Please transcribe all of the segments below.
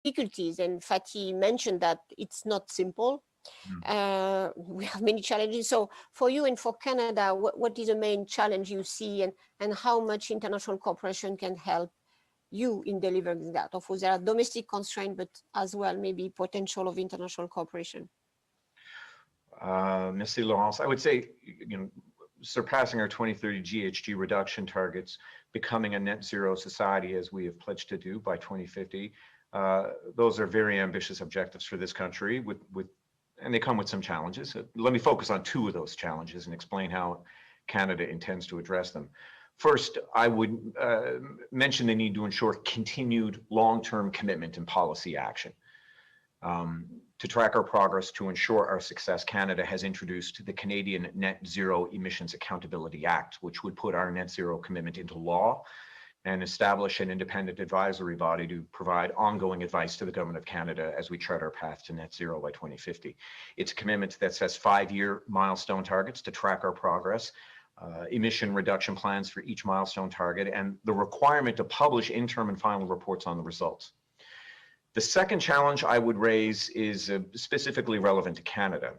difficulties, and Fatih mentioned that it's not simple. We have many challenges. So for you and for Canada, what is the main challenge you see, and how much international cooperation can help you in delivering that? Of course, there are domestic constraints, but as well maybe potential of international cooperation. Merci, Laurence. I would say, surpassing our 2030 GHG reduction targets, becoming a net zero society as we have pledged to do by 2050. Those are very ambitious objectives for this country, and they come with some challenges. Let me focus on two of those challenges and explain how Canada intends to address them. First, I would mention the need to ensure continued long-term commitment and policy action. To track our progress to ensure our success, Canada has introduced the Canadian Net Zero Emissions Accountability Act, which would put our net zero commitment into law and establish an independent advisory body to provide ongoing advice to the Government of Canada as we chart our path to net zero by 2050. It's a commitment that sets 5-year milestone targets to track our progress, emission reduction plans for each milestone target, and the requirement to publish interim and final reports on the results. The second challenge I would raise is specifically relevant to Canada.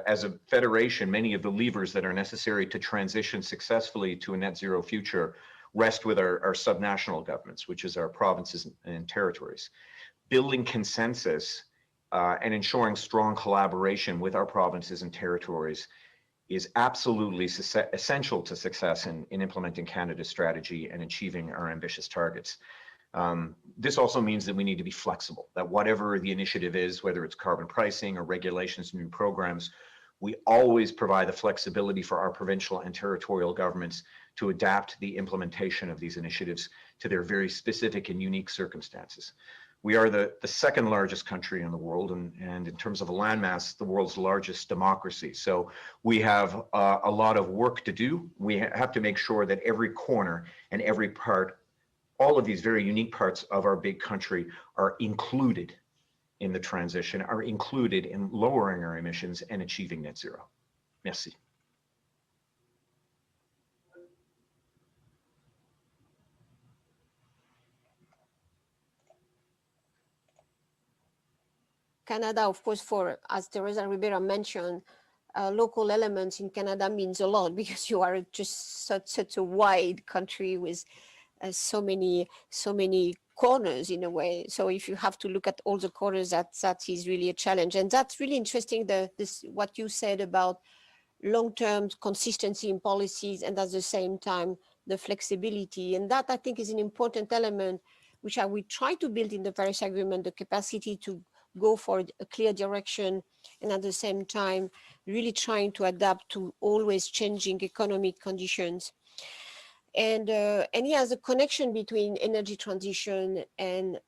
As a federation, many of the levers that are necessary to transition successfully to a net zero future rest with our subnational governments, which is our provinces and territories. Building consensus and ensuring strong collaboration with our provinces and territories is absolutely essential to success in implementing Canada's strategy and achieving our ambitious targets. This also means that we need to be flexible, that whatever the initiative is, whether it's carbon pricing or regulations, new programs, we always provide the flexibility for our provincial and territorial governments to adapt the implementation of these initiatives to their very specific and unique circumstances. We are the second largest country in the world, and in terms of a landmass, the world's largest democracy. So we have a lot of work to do. We have to make sure that every corner and every part, all of these very unique parts of our big country, are included in the transition, are included in lowering our emissions and achieving net zero. Merci. Canada, of course, as Teresa Ribeiro mentioned, local elements in Canada means a lot, because you are just such a wide country with so many corners in a way. So if you have to look at all the corners, that is really a challenge. And that's really interesting, what you said about long-term consistency in policies, and at the same time the flexibility. And that, I think, is an important element which we try to build in the Paris Agreement, the capacity to go for a clear direction, and at the same time really trying to adapt to always changing economic conditions. And yes, the connection between energy transition and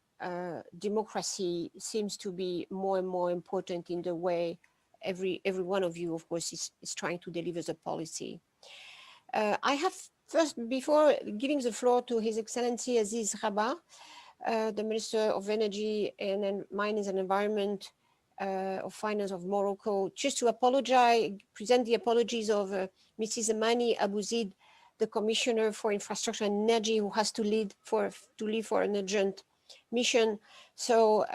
democracy seems to be more and more important in the way every one of you, of course, is trying to deliver the policy. I have first, before giving the floor to His Excellency Aziz Rabat, the Minister of Energy and Mines and Environment of Finance of Morocco, just to present the apologies of Mrs. Amani Abouzid, the Commissioner for Infrastructure and Energy, who has to leave for an urgent mission. So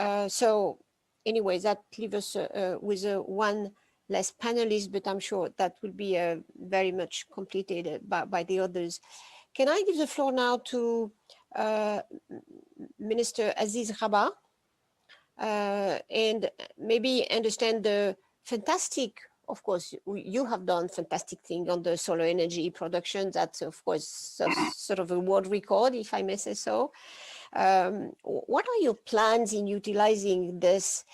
anyway, that leaves us with one less panelist, but I'm sure that will be very much completed by the others. Can I give the floor now to Minister Aziz Rabat, and maybe understand the fantastic, of course, you have done fantastic thing on the solar energy production. That's, of course, sort of a world record, if I may say so. What are your plans in utilizing this?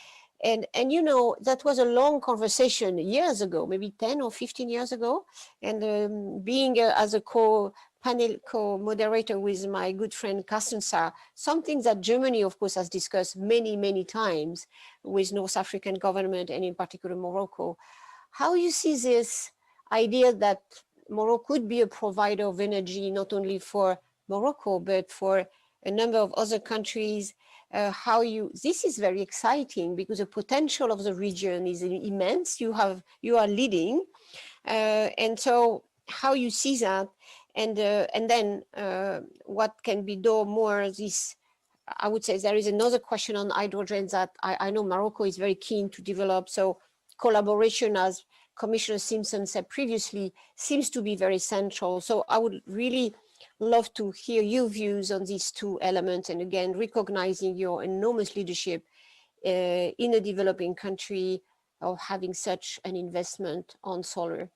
And that was a long conversation years ago, maybe 10 or 15 years ago. And being as a co-moderator with my good friend Carsten Saar, something that Germany, of course, has discussed many, many times with North African government, and in particular Morocco. How you see this idea that Morocco could be a provider of energy, not only for Morocco, but for a number of other countries? This is very exciting, because the potential of the region is immense. You are leading, and so how you see that, and then what can be done more, this I would say there is another question on hydrogen that I know Morocco is very keen to develop. So collaboration, as Commissioner Simpson said previously, seems to be very central. So I would really love to hear your views on these two elements. And again, recognizing your enormous leadership in a developing country of having such an investment on solar.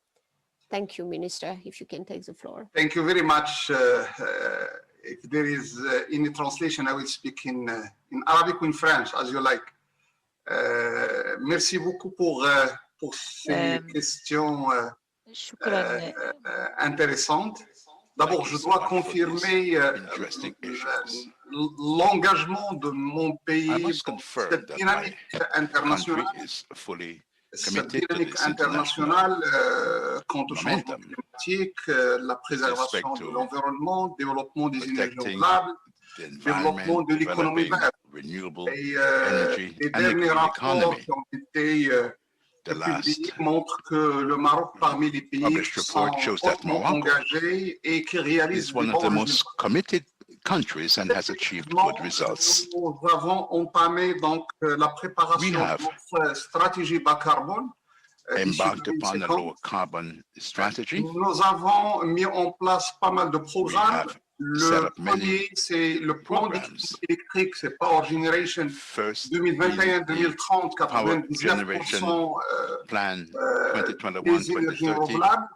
Thank you, Minister, if you can take the floor. Thank you very much. If there is any translation, I will speak in Arabic or in French, as you like. Merci beaucoup pour ces questions intéressantes. D'abord, je dois confirmer l'engagement de mon pays dans cette dynamique internationale. Cette dynamique internationale quant au changement climatique, la préservation de l'environnement, développement des énergies renouvelables, développement de l'économie verte. Et les derniers rapports qui ont été publiés montrent que le Maroc, parmi les pays qui sont hautement engagés et qui réalisent des bons résultats. Countries and has achieved good results. Nous avons entamé donc la préparation de notre stratégie bas carbone. Embarked upon a low carbon strategy. Nous avons mis en place pas mal de programmes. Le premier, c'est le plan électrique, c'est Power Generation 2021-2030, 99% des énergies renouvelables,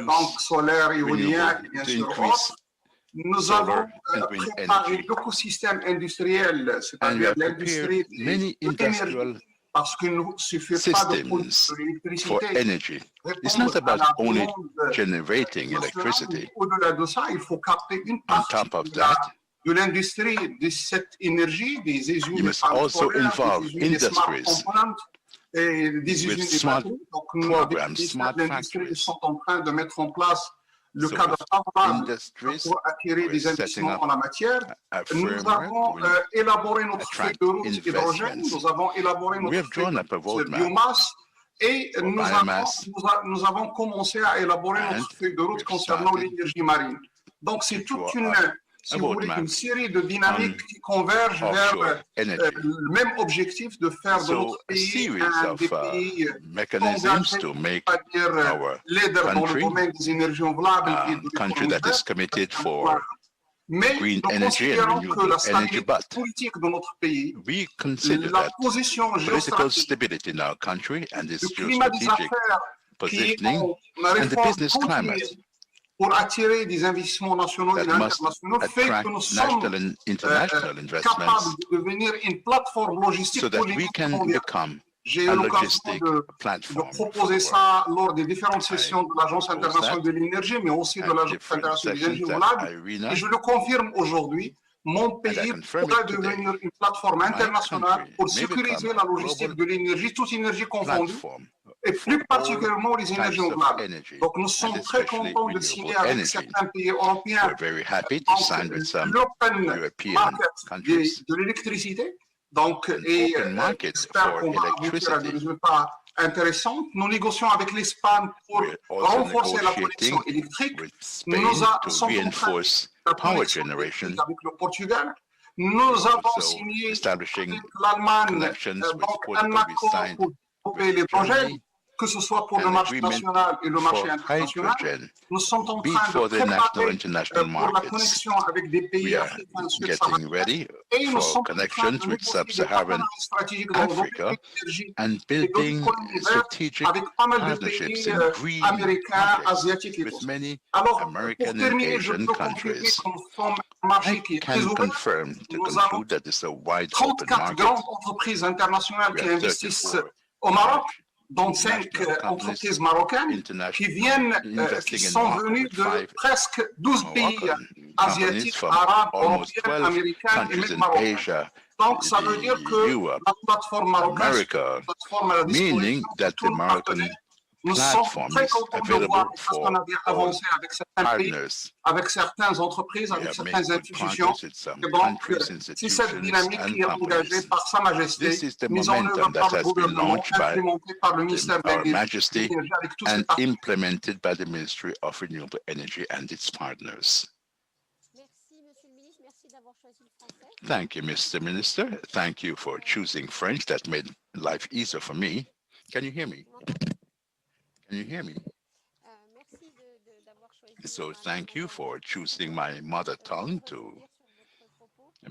banque solaire, éolien, et bien sûr autres. Nous avons préparé l'écosystème industriel, c'est-à-dire l'industrie de l'énergie, parce qu'il ne suffit pas de produire de l'électricité. It's not about only generating electricity. Au-delà de ça, il faut capter une partie de l'industrie de cette énergie, des usines you must also involve industries et des usines with smart programs, smart factories sont en train de mettre en place le cadre favorable pour attirer des investissements en la matière. Nous avons élaboré notre feuille de route hydrogène, nous avons élaboré notre feuille de route biomasse et nous avons commencé à élaborer notre feuille de route concernant l'énergie marine. Donc c'est toute une, si vous voulez, une série de dynamiques qui convergent vers le même objectif de faire de notre pays un des pays engagés, c'est-à-dire leader dans le domaine des énergies renouvelables et de l'économie verte. Mais nous considérons que la stabilité politique de notre pays, la position géostratégique, le climat des affaires qui ont une réforme continue pour attirer des investissements nationaux et internationaux fait que nous sommes capables de devenir une plateforme logistique pour l'économie mondiale. J'ai eu l'occasion de proposer ça lors des différentes sessions de l'Agence internationale de l'énergie, mais aussi de l'Agence internationale de l'énergie renouvelable. Et je le confirme aujourd'hui, mon pays pourrait devenir une plateforme internationale pour sécuriser la logistique de l'énergie, toute énergie confondue, et plus particulièrement les énergies renouvelables. Donc nous sommes très contents de signer avec certains pays européens l'open market de l'électricité. Donc, et j'espère qu'on va aboutir à des résultats intéressants. Nous négocions avec l'Espagne pour renforcer la connexion électrique. Nous sommes en train de la connexion électrique avec le Portugal. Nous avons signé avec l'Allemagne un accord pour développer l'hydrogène, que ce soit pour le marché national et le marché international. Nous sommes en train de préparer pour la connexion avec des pays africains subsahariens et nous sommes en train de négocier des partenariats stratégiques dans le domaine de l'énergie et de l'économie verte avec pas mal de pays américains, asiatiques et autres. Alors, pour terminer, je peux confirmer que nous sommes un marché qui est très ouvert. Nous avons 34 grandes entreprises internationales qui investissent au Maroc, dont 5 entreprises marocaines qui sont venues de presque 12 pays asiatiques, arabes, européens, américains et même marocains. Donc, ça veut dire que la plateforme marocaine, la plateforme à la disposition de tous nos partenaires. Nous sommes très contents de voir les partenariats avancer avec certains pays, avec certaines entreprises, avec certaines institutions. Et donc, c'est cette dynamique qui est engagée par Sa Majesté, mise en œuvre par le gouvernement, implémentée par le ministère de l'Énergie avec tous ses partenaires. Implemented by the Ministry of Renewable Energy and its partners. Merci, Monsieur le Ministre. Merci d'avoir choisi le français. Thank you, Mr. Minister. Thank you for choosing French. That made life easier for me. Can you hear me? Can you hear me? So thank you for choosing my mother tongue to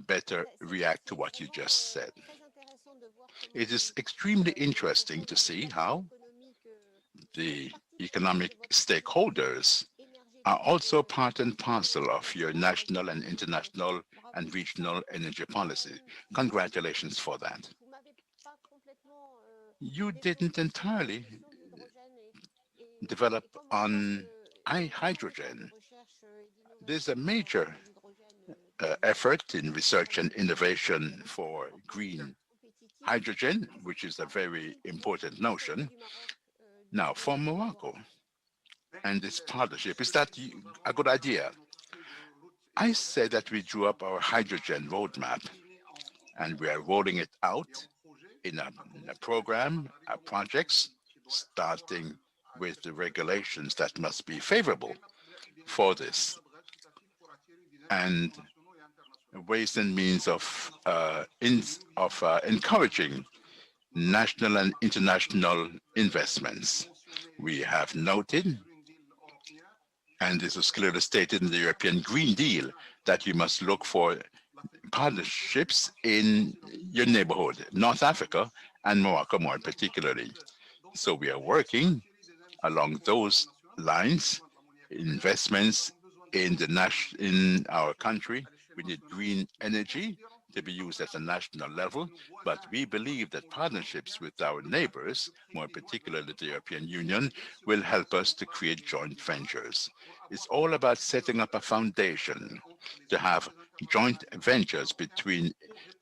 better react to what you just said. It is extremely interesting to see how the economic stakeholders are also part and parcel of your national and international and regional energy policy. Congratulations for that. You didn't entirely develop on hydrogen. There's a major effort in research and innovation for green hydrogen, which is a very important notion. Now, for Morocco and this partnership, is that a good idea? I say that we drew up our hydrogen roadmap and we are rolling it out in a program, projects, starting with the regulations that must be favorable for this, and ways and means of encouraging national and international investments. We have noted, and this is clearly stated in the European Green Deal, that you must look for partnerships in your neighborhood, North Africa and Morocco more particularly. So we are working along those lines, investments in our country. We need green energy to be used at a national level, but we believe that partnerships with our neighbors, more particularly the European Union, will help us to create joint ventures. It's all about setting up a foundation to have joint ventures between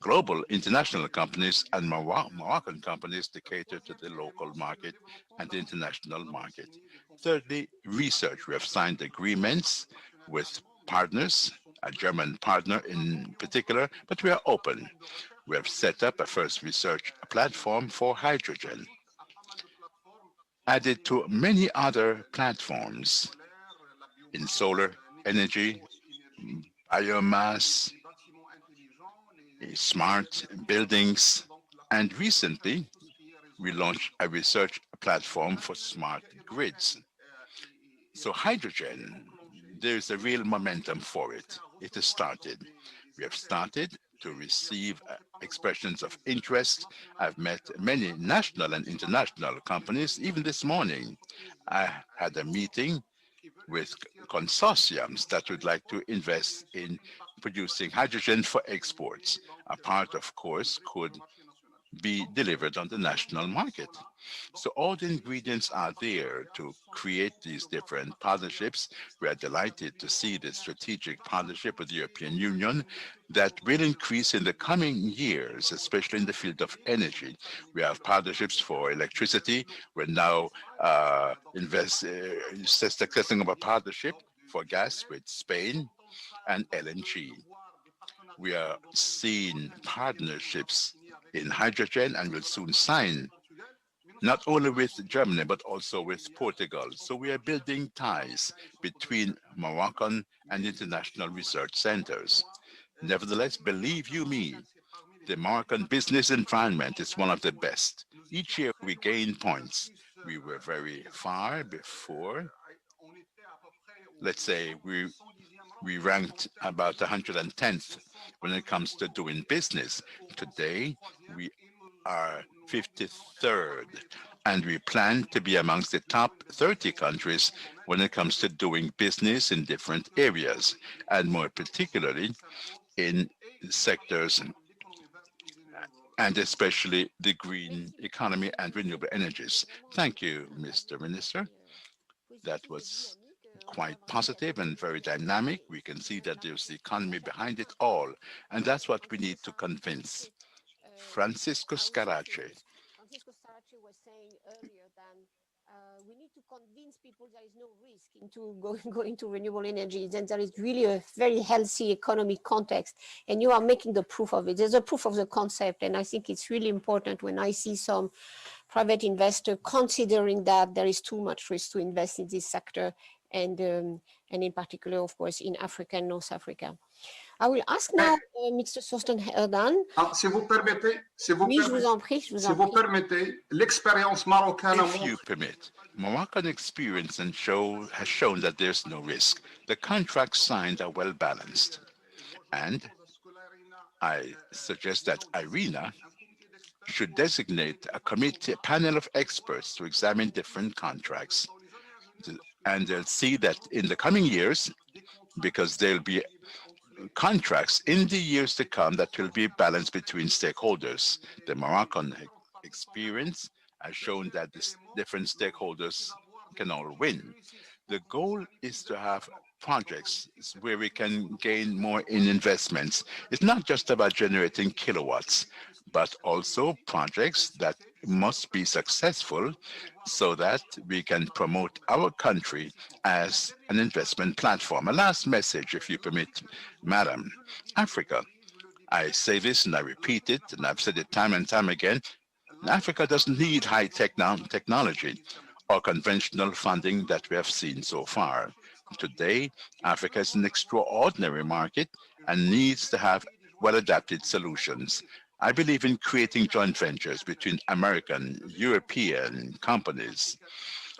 global international companies and Moroccan companies to cater to the local market and the international market. Thirdly, research. We have signed agreements with partners, a German partner in particular, but we are open. We have set up a first research platform for hydrogen, added to many other platforms in solar energy, biomass, smart buildings, and recently we launched a research platform for smart grids. So hydrogen, there's a real momentum for it. It has started. We have started to receive expressions of interest. I've met many national and international companies. Even this morning, I had a meeting with consortiums that would like to invest in producing hydrogen for exports. A part, of course, could be delivered on the national market. So all the ingredients are there to create these different partnerships. We are delighted to see the strategic partnership with the European Union that will increase in the coming years, especially in the field of energy. We have partnerships for electricity. We're now setting up a partnership for gas with Spain and LNG. We are seeing partnerships in hydrogen and will soon sign not only with Germany, but also with Portugal. So we are building ties between Moroccan and international research centers. Nevertheless, believe you me, the Moroccan business environment is one of the best. Each year we gain points. We were very far before. Let's say we ranked about 110th when it comes to doing business. Today, we are 53rd, and we plan to be amongst the top 30 countries when it comes to doing business in different areas, and more particularly in sectors and especially the green economy and renewable energies. Thank you, Mr. Minister. That was quite positive and very dynamic. We can see that there's the economy behind it all, and that's what we need to convince. Francisco Scarace. Francisco Starace was saying earlier that we need to convince people there is no risk into going to renewable energy, then there is really a very healthy economic context, and you are making the proof of it. There's a proof of the concept, and I think it's really important when I see some private investor considering that there is too much risk to invest in this sector, and in particular, of course, in Africa and North Africa. I will ask now Mr. Thorsten Herdan. Si vous permettez, Oui, je vous en prie, je vous en prie. l'expérience marocaine If you permit, Moroccan experience has shown that there's no risk. The contracts signed are well balanced. And I suggest that IRENA should designate a committee, a panel of experts to examine different contracts. And they'll see that in the coming years, because there'll be contracts in the years to come that will be balanced between stakeholders. The Moroccan experience has shown that the different stakeholders can all win. The goal is to have projects where we can gain more in investments. It's not just about generating kilowatts, but also projects that must be successful so that we can promote our country as an investment platform. A last message, if you permit, Madam. Africa, I say this and I repeat it, and I've said it time and time again, Africa doesn't need high-tech technology or conventional funding that we have seen so far. Today, Africa is an extraordinary market and needs to have well-adapted solutions. I believe in creating joint ventures between American, European companies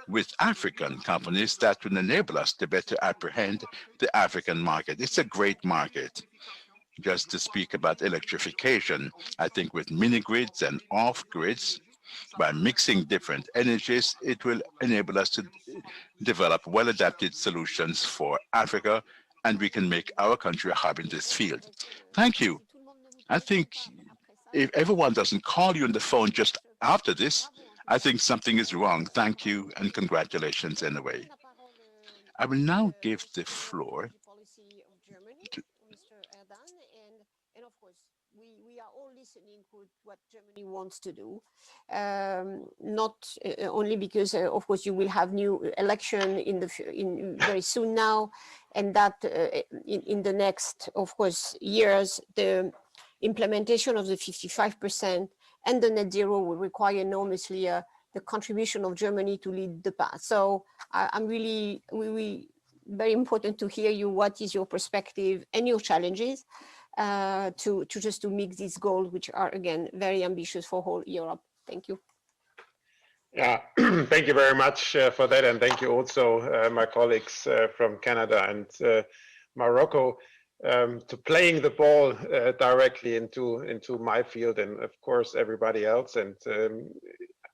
with African companies that will enable us to better apprehend the African market. It's a great market. Just to speak about electrification, I think with mini grids and off grids, by mixing different energies, it will enable us to develop well-adapted solutions for Africa, and we can make our country a hub in this field. Thank you. I think if everyone doesn't call you on the phone just after this, I think something is wrong. Thank you and congratulations anyway. I will now give the floor to Mr. Erdan, and of course, we are all listening to what Germany wants to do, not only because, of course, you will have new election in very soon now, and that in the next, of course, years, the implementation of the 55% and the net zero will require enormously the contribution of Germany to lead the path. So I'm really very important to hear you. What is your perspective and your challenges to meet these goals, which are again very ambitious for whole Europe? Thank you. Yeah, thank you very much for that, and thank you also my colleagues from Canada and Morocco to playing the ball directly into my field, and of course everybody else. And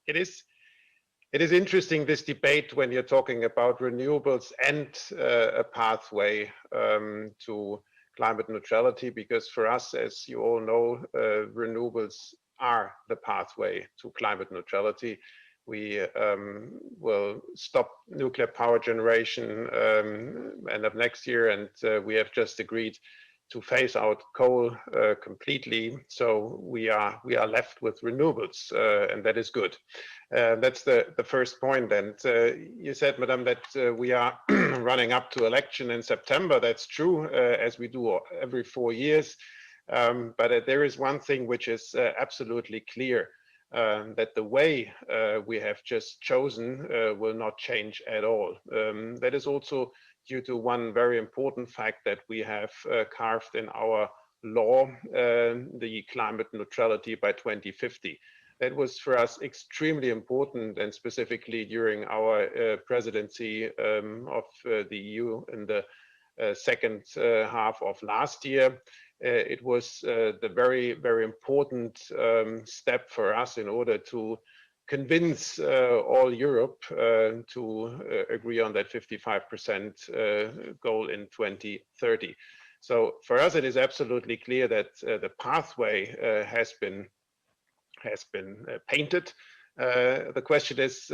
it is interesting, this debate, when you're talking about renewables and a pathway to climate neutrality, because for us, as you all know, renewables are the pathway to climate neutrality. We will stop nuclear power generation end of next year, and we have just agreed to phase out coal completely. So we are left with renewables, and that is good. That's the first point. And you said, Madam, that we are running up to election in September. That's true, as we do every 4 years. But there is one thing which is absolutely clear, that the way we have just chosen will not change at all. That is also due to one very important fact that we have carved in our law, the climate neutrality by 2050. That was for us extremely important, and specifically during our presidency of the EU in the second half of last year. It was the very, very important step for us in order to convince all Europe to agree on that 55% goal in 2030. So for us, it is absolutely clear that the pathway has been painted. The question is,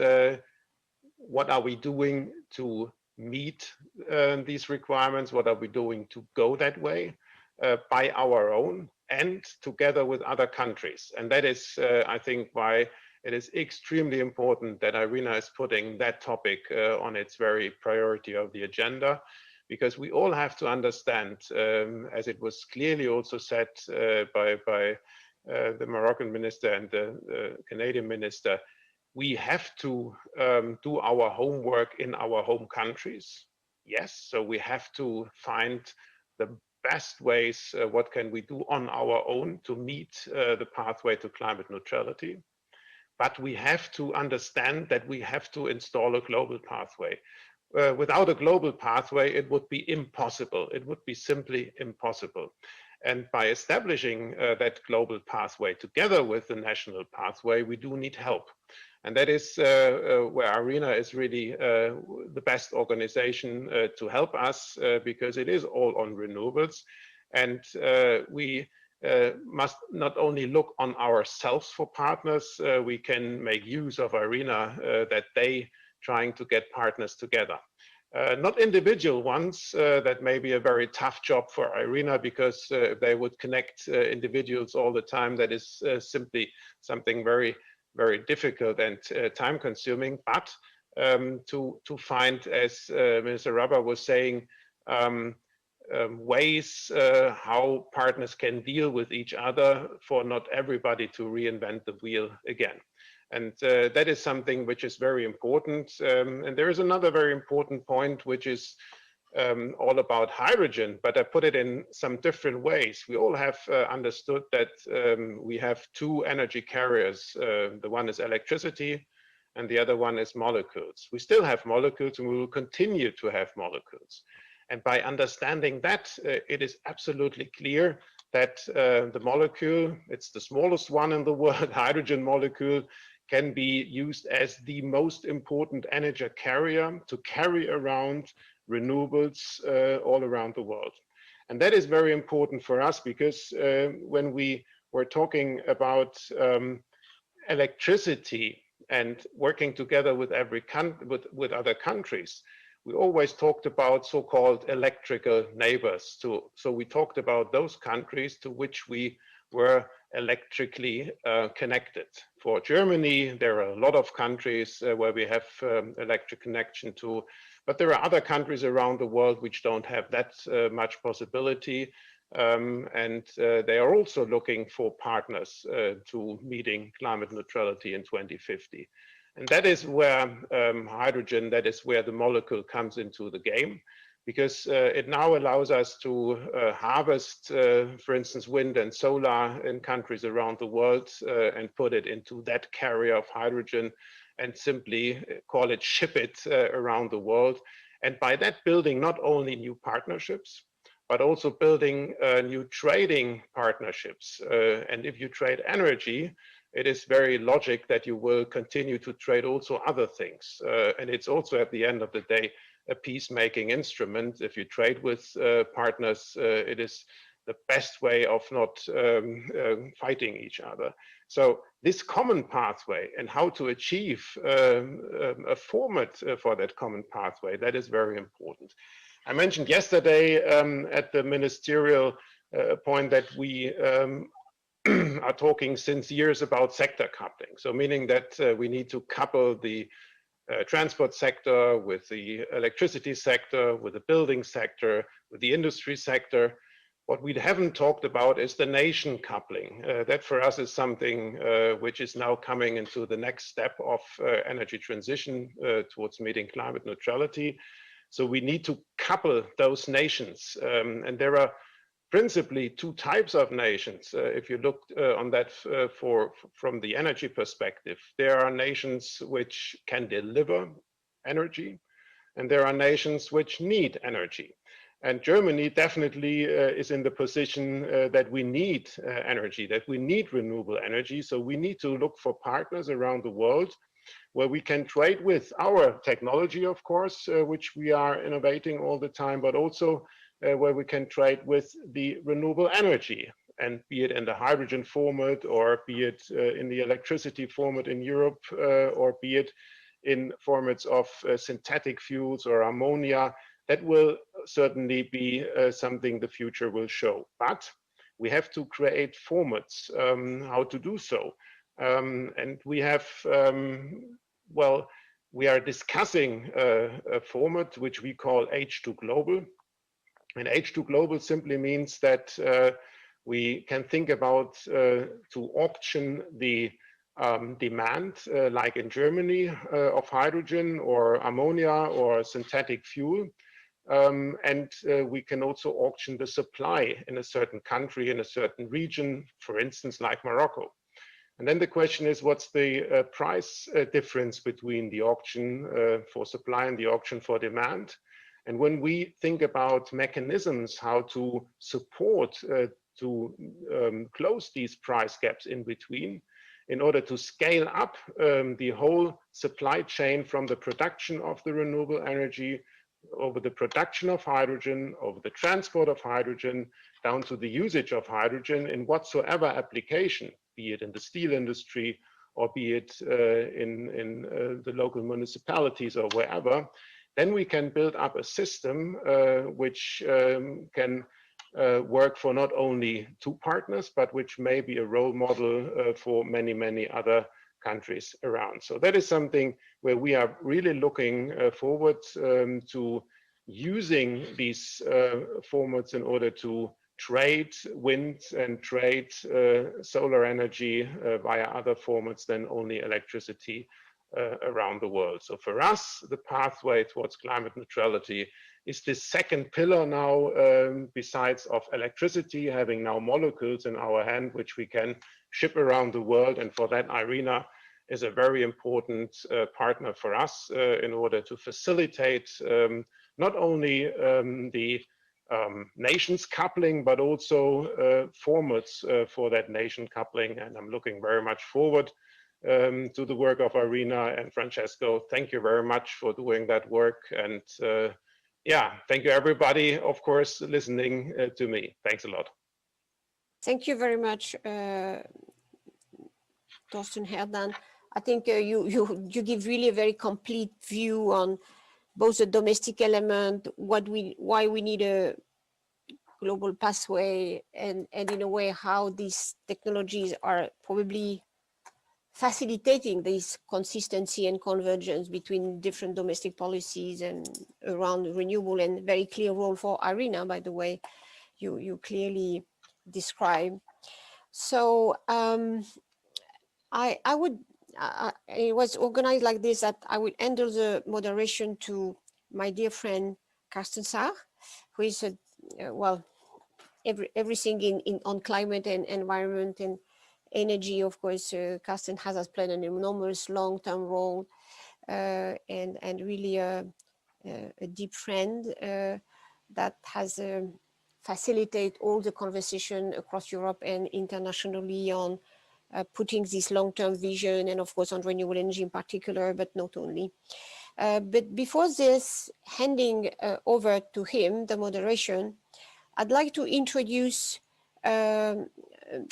what are we doing to meet these requirements? What are we doing to go that way by our own and together with other countries? And that is, I think, why it is extremely important that IRENA is putting that topic on its very priority of the agenda, because we all have to understand, as it was clearly also said by the Moroccan minister and the Canadian minister, we have to do our homework in our home countries. Yes, so we have to find the best ways, what can we do on our own to meet the pathway to climate neutrality. But we have to understand that we have to install a global pathway. Without a global pathway, it would be impossible. It would be simply impossible. And by establishing that global pathway together with the national pathway, we do need help. And that is where ARENA is really the best organization to help us, because it is all on renewables. And we must not only look on ourselves for partners, we can make use of ARENA that they trying to get partners together. Not individual ones, that may be a very tough job for ARENA, because if they would connect individuals all the time, that is simply something very, very difficult and time consuming. But to find, as Mr. Rubber was saying, ways how partners can deal with each other for not everybody to reinvent the wheel again. And that is something which is very important. And there is another very important point, which is all about hydrogen, but I put it in some different ways. We all have understood that we have two energy carriers. The one is electricity and the other one is molecules. We still have molecules and we will continue to have molecules. And by understanding that, it is absolutely clear that the molecule, it's the smallest one in the world, hydrogen molecule, can be used as the most important energy carrier to carry around renewables all around the world. And that is very important for us, because when we were talking about electricity and working together with with other countries, we always talked about so-called electrical neighbors. So we talked about those countries to which we were electrically connected. For Germany, there are a lot of countries where we have electric connection to, but there are other countries around the world which don't have that much possibility. And they are also looking for partners to meeting climate neutrality in 2050. And that is where hydrogen, that is where the molecule comes into the game, because it now allows us to harvest, for instance, wind and solar in countries around the world and put it into that carrier of hydrogen and simply call it, ship it around the world. And by that, building not only new partnerships, but also building new trading partnerships. And if you trade energy, it is very logic that you will continue to trade also other things. And it's also, at the end of the day, a peacemaking instrument. If you trade with partners, it is the best way of not fighting each other. So this common pathway and how to achieve a format for that common pathway, that is very important. I mentioned yesterday at the ministerial point that we are talking since years about sector coupling. So meaning that we need to couple the transport sector with the electricity sector, with the building sector, with the industry sector. What we haven't talked about is the nation coupling. That for us is something which is now coming into the next step of energy transition towards meeting climate neutrality. So we need to couple those nations. And there are principally two types of nations. If you look on that from the energy perspective, there are nations which can deliver energy, and there are nations which need energy. And Germany definitely is in the position that we need energy, that we need renewable energy. So we need to look for partners around the world where we can trade with our technology, of course, which we are innovating all the time, but also where we can trade with the renewable energy, and be it in the hydrogen format, or be it in the electricity format in Europe, or be it in formats of synthetic fuels or ammonia. That will certainly be something the future will show. But we have to create formats how to do so. And we have, well, we are discussing a format which we call H2 Global. And H2 Global simply means that we can think about to auction the demand, like in Germany, of hydrogen or ammonia or synthetic fuel, and we can also auction the supply in a certain country, in a certain region, for instance, like Morocco. And then the question is, what's the price difference between the auction for supply and the auction for demand? And when we think about mechanisms, how to support to close these price gaps in between, in order to scale up the whole supply chain from the production of the renewable energy over the production of hydrogen, over the transport of hydrogen, down to the usage of hydrogen in whatsoever application, be it in the steel industry or be it in the local municipalities or wherever, then we can build up a system which can work for not only two partners, but which may be a role model for many, many other countries around. So that is something where we are really looking forward to using these formats in order to trade wind and trade solar energy via other formats than only electricity around the world. So for us, the pathway towards climate neutrality is the second pillar now, besides of electricity, having now molecules in our hand, which we can ship around the world. And for that, IRENA is a very important partner for us in order to facilitate not only the nations coupling, but also formats for that nation coupling. And I'm looking very much forward to the work of IRENA. And Francesco, thank you very much for doing that work. And yeah, thank you everybody, of course, listening to me. Thanks a lot. Thank you very much, Torsten Herdan. I think you give really a very complete view on both the domestic element, why we need a global pathway, and in a way how these technologies are probably facilitating this consistency and convergence between different domestic policies and around renewable, and very clear role for IRENA, by the way, you clearly describe. So it was organized like this, that I would handle the moderation to my dear friend Carsten Saar, who is well, everything on climate and environment and energy. Of course, Carsten has played an enormous long-term role, and really a deep friend that has facilitated all the conversation across Europe and internationally on putting this long-term vision, and of course on renewable energy in particular, but not only. But before this, handing over to him the moderation, I'd like to introduce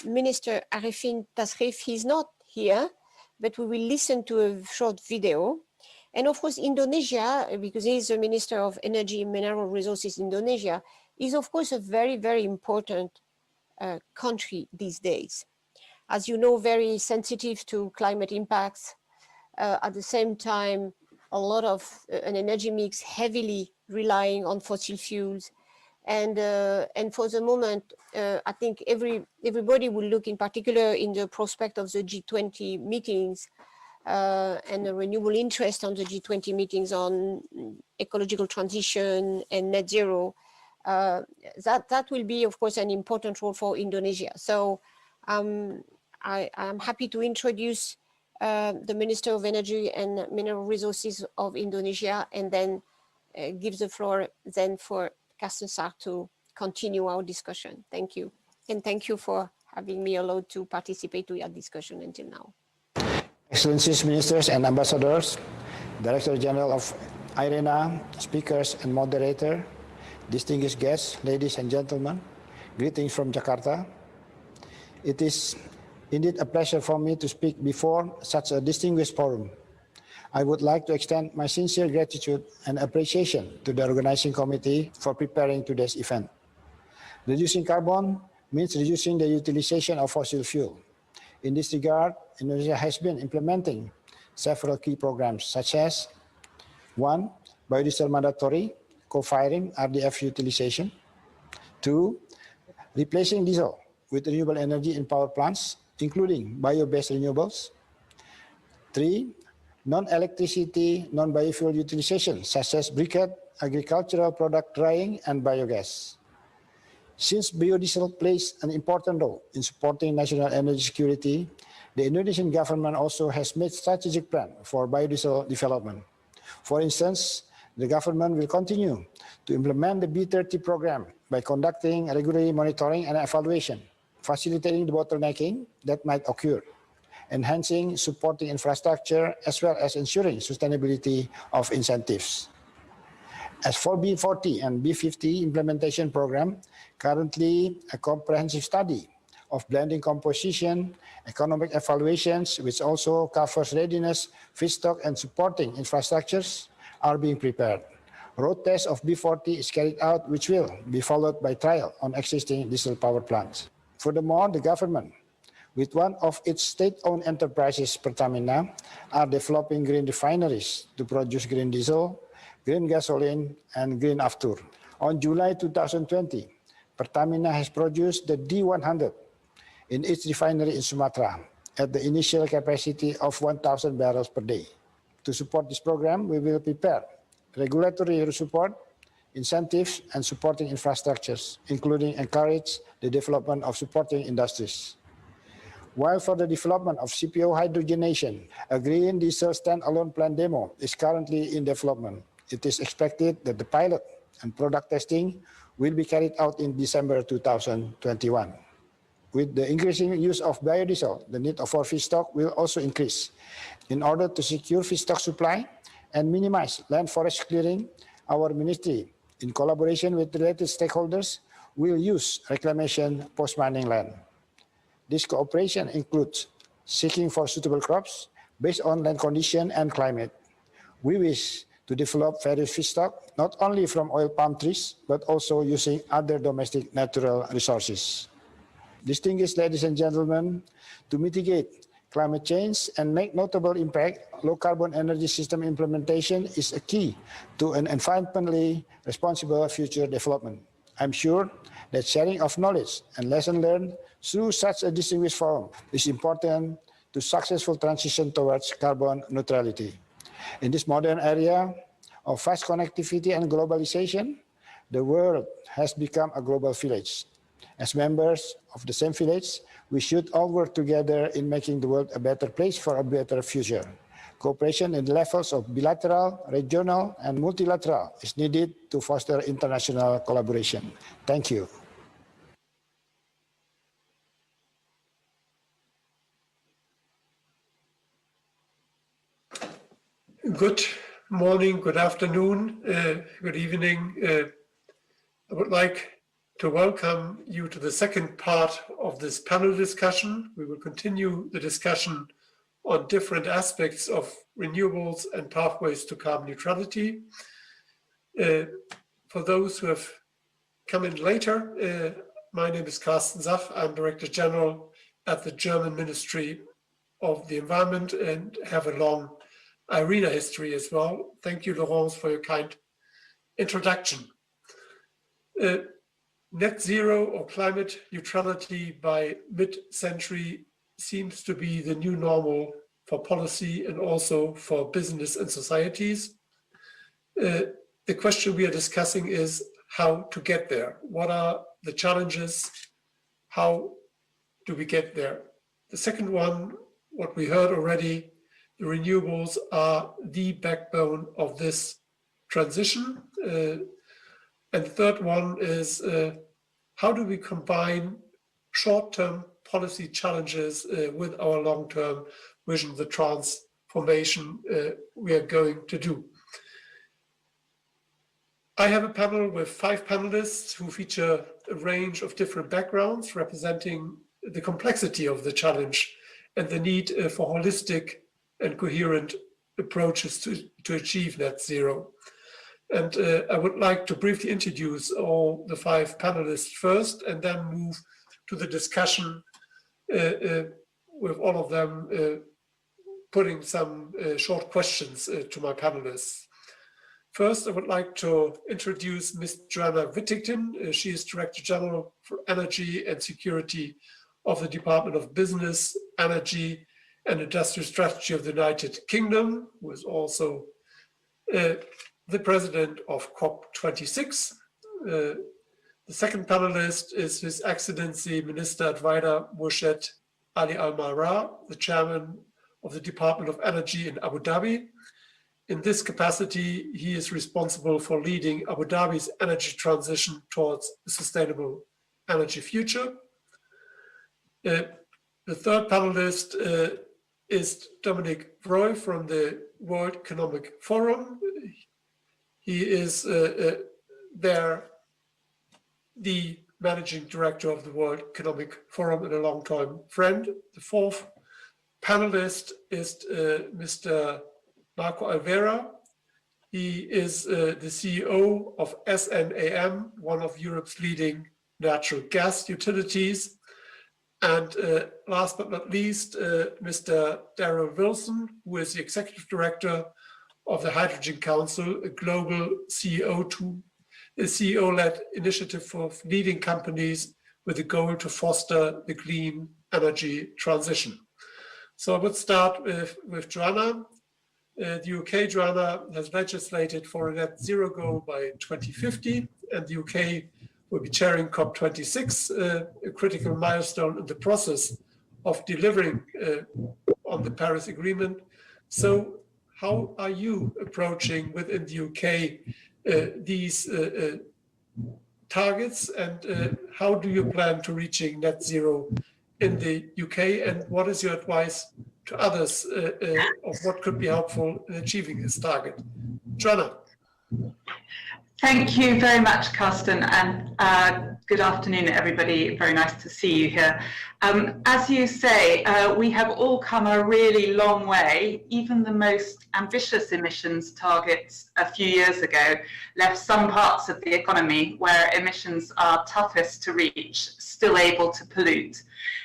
Minister Arifin Tasrif. He's not here, but we will listen to a short video. And of course, Indonesia, because he's the Minister of Energy and Mineral Resources, Indonesia, is of course a very, very important country these days. As you know, very sensitive to climate impacts. At the same time, a lot of an energy mix heavily relying on fossil fuels. And for the moment, I think everybody will look in particular in the prospect of the G20 meetings and the renewable interest on the G20 meetings on ecological transition and net zero. That will be, of course, an important role for Indonesia. So I'm happy to introduce the Minister of Energy and Mineral Resources of Indonesia, and then give the floor then for Carsten Saar to continue our discussion. Thank you. And thank you for having me allowed to participate to your discussion until now. Excellencies, Ministers and Ambassadors, Director General of IRENA, speakers and moderator, distinguished guests, ladies and gentlemen, greetings from Jakarta. It is indeed a pleasure for me to speak before such a distinguished forum. I would like to extend my sincere gratitude and appreciation to the organizing committee for preparing today's event. Reducing carbon means reducing the utilization of fossil fuel. In this regard, Indonesia has been implementing several key programs, such as 1. Biodiesel mandatory, co-firing, RDF utilization. 2. Replacing diesel with renewable energy in power plants, including bio-based renewables. 3. Non-electricity, non-biofuel utilization, such as briquette agricultural product drying, and biogas. Since biodiesel plays an important role in supporting national energy security, the Indonesian government also has made strategic plan for biodiesel development. For instance, the government will continue to implement the B30 program by conducting regular monitoring and evaluation, facilitating the bottlenecking that might occur, enhancing supporting infrastructure, as well as ensuring sustainability of incentives. As for B40 and B50 implementation program, currently a comprehensive study of blending composition, economic evaluations, which also covers readiness, feedstock, and supporting infrastructures, are being prepared. Road test of B40 is carried out, which will be followed by trial on existing diesel power plants. Furthermore, the government, with one of its state-owned enterprises, Pertamina, are developing green refineries to produce green diesel, green gasoline, and green after. On July 2020, Pertamina has produced the D100 in its refinery in Sumatra at the initial capacity of 1,000 barrels per day. To support this program, we will prepare regulatory support, incentives, and supporting infrastructures, including encourage the development of supporting industries. While for the development of CPO hydrogenation, a green diesel standalone plant demo is currently in development. It is expected that the pilot and product testing will be carried out in December 2021. With the increasing use of biodiesel, the need for feedstock will also increase. In order to secure feedstock supply and minimize land forest clearing, our ministry, in collaboration with related stakeholders, will use reclamation post-mining land. This cooperation includes seeking for suitable crops based on land condition and climate. We wish to develop various feedstock, not only from oil palm trees, but also using other domestic natural resources. Distinguished ladies and gentlemen, to mitigate climate change and make notable impact, low-carbon energy system implementation is a key to an environmentally responsible future development. I'm sure that sharing of knowledge and lessons learned through such a distinguished forum is important to successful transition towards carbon neutrality. In this modern area of fast connectivity and globalization, the world has become a global village. As members of the same village, we should all work together in making the world a better place for a better future. Cooperation in levels of bilateral, regional, and multilateral is needed to foster international collaboration. Thank you. Good morning, good afternoon, good evening. I would like to welcome you to the second part of this panel discussion. We will continue the discussion on different aspects of renewables and pathways to carbon neutrality. For those who have come in later, my name is Carsten Sach. I'm Director General at the German Ministry of the Environment and have a long IRENA history as well. Thank you, Laurence, for your kind introduction. Net zero or climate neutrality by mid-century seems to be the new normal for policy and also for business and societies. The question we are discussing is how to get there. What are the challenges? How do we get there? The second one, what we heard already, the renewables are the backbone of this transition. And the third one is how do we combine short-term policy challenges with our long-term vision, the transformation we are going to do. I have a panel with 5 panelists who feature a range of different backgrounds representing the complexity of the challenge and the need for holistic and coherent approaches to achieve net zero. And I would like to briefly introduce all the 5 panelists first and then move to the discussion with all of them putting some short questions to my panelists. First, I would like to introduce Ms. Joanna Whittington. She is Director General for Energy and Security of the Department of Business, Energy and Industrial Strategy of the United Kingdom, who is also the president of COP26. The second panelist is His Excellency Minister Advaita Murshid Ali Al-Mara, the chairman of the Department of Energy in Abu Dhabi. In this capacity, he is responsible for leading Abu Dhabi's energy transition towards a sustainable energy future. The third panelist is Dominic Roy from the World Economic Forum. He is the managing director of the World Economic Forum and a longtime friend. The fourth panelist is Mr. Marco Alvera. He is the CEO of SNAM, one of Europe's leading natural gas utilities. And last but not least, Mr. Darrell Wilson, who is the executive director of the Hydrogen Council, a global CEO-led initiative for leading companies with the goal to foster the clean energy transition. So I would start with Joanna. The UK, Joanna, has legislated for a net zero goal by 2050, and the UK will be chairing COP26, a critical milestone in the process of delivering on the Paris Agreement. So how are you approaching within the UK these targets, and how do you plan to reaching net zero in the UK, and what is your advice to others of what could be helpful in achieving this target? Joanna. Thank you very much, Carsten, and good afternoon, everybody. Very nice to see you here. As you say, we have all come a really long way. Even the most ambitious emissions targets a few years ago left some parts of the economy where emissions are toughest to reach still able to pollute,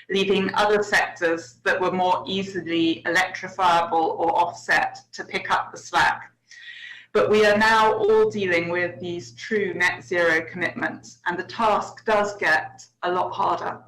leaving other sectors that were more easily electrifiable or offset to pick up the slack. But we are now all dealing with these true net zero commitments, and the task does get a lot harder.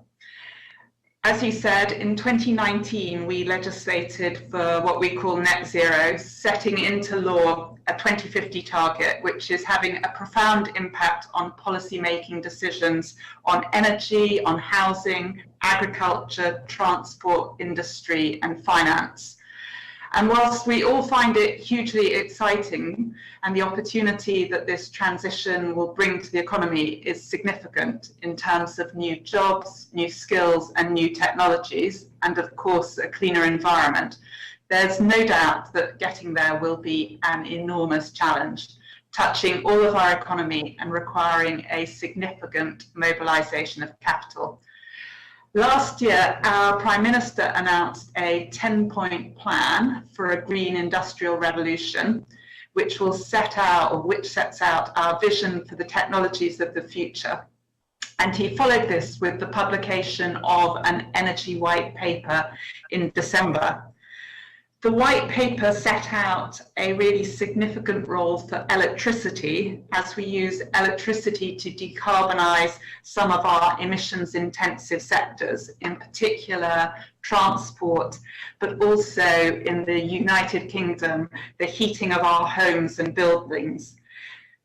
As you said, in 2019, we legislated for what we call net zero, setting into law a 2050 target, which is having a profound impact on policy-making decisions on energy, on housing, agriculture, transport, industry, and finance. And whilst we all find it hugely exciting, and the opportunity that this transition will bring to the economy is significant in terms of new jobs, new skills, and new technologies, and of course, a cleaner environment, there's no doubt that getting there will be an enormous challenge, touching all of our economy and requiring a significant mobilization of capital. Last year, our Prime Minister announced a 10-point plan for a green industrial revolution, which sets out our vision for the technologies of the future. And he followed this with the publication of an energy white paper in December. The white paper set out a really significant role for electricity, as we use electricity to decarbonize some of our emissions intensive sectors, in particular transport, but also in the United Kingdom, the heating of our homes and buildings.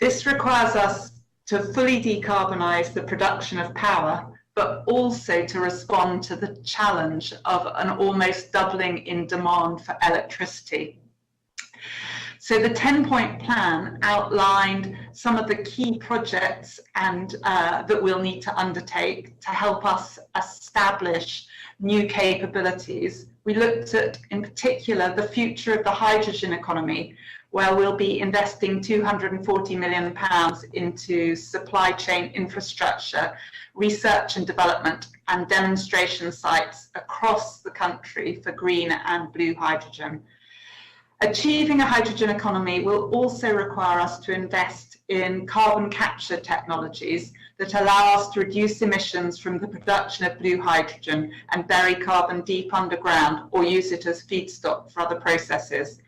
This requires us to fully decarbonize the production of power, but also to respond to the challenge of an almost doubling in demand for electricity. So the 10-point plan outlined some of the key projects and that we'll need to undertake to help us establish new capabilities. We looked at, in particular, the future of the hydrogen economy, where we'll be investing £240 million into supply chain infrastructure, research and development, and demonstration sites across the country for green and blue hydrogen. Achieving a hydrogen economy will also require us to invest in carbon capture technologies that allow us to reduce emissions from the production of blue hydrogen and bury carbon deep underground or use it as feedstock for other processes.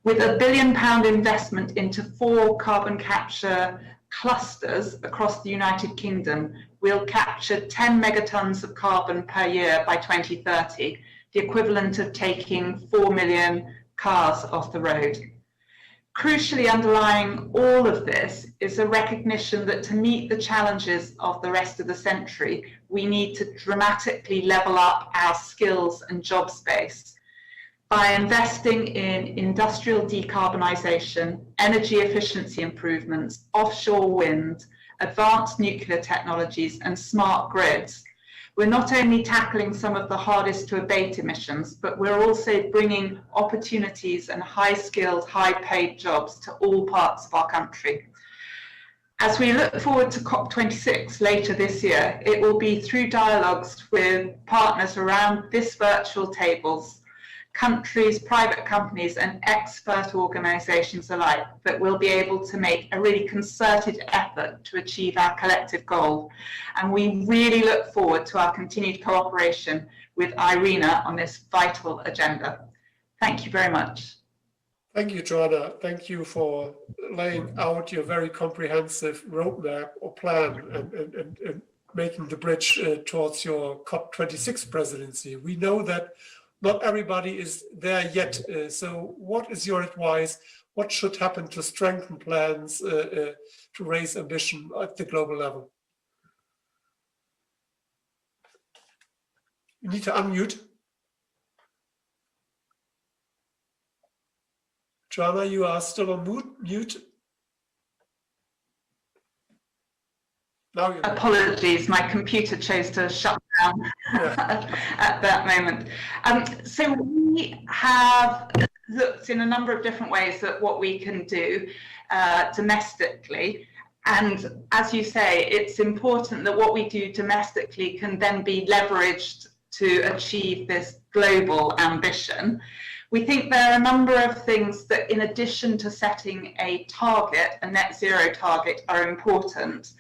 With a £1 billion investment into 4 carbon capture clusters across the United Kingdom, we'll capture 10 megatons of carbon per year by 2030, the equivalent of taking 4 million cars off the road. Crucially underlying all of this is a recognition that to meet the challenges of the rest of the century, we need to dramatically level up our skills and job space by investing in industrial decarbonisation, energy efficiency improvements, offshore wind, advanced nuclear technologies and smart grids. We're not only tackling some of the hardest to abate emissions, but we're also bringing opportunities and high-skilled, high-paid jobs to all parts of our country. As we look forward to COP26 later this year, it will be through dialogues with partners around this virtual tables, countries, private companies and expert organisations alike that will be able to make a really concerted effort to achieve our collective goal. And we really look forward to our continued cooperation with IRENA on this vital agenda. Thank you very much. Thank you, Joanna. Thank you for laying out your very comprehensive roadmap or plan and making the bridge towards your COP26 presidency. We know that not everybody is there yet. So what is your advice? What should happen to strengthen plans to raise ambition at the global level? You need to unmute. Joanna, you are still on mute. Now you're Apologies, my computer chose to shut down at that moment. So we have looked in a number of different ways at what we can do domestically. And as you say, it's important that what we do domestically can then be leveraged to achieve this global ambition. We think there are a number of things that, in addition to setting a target, a net zero target, are important.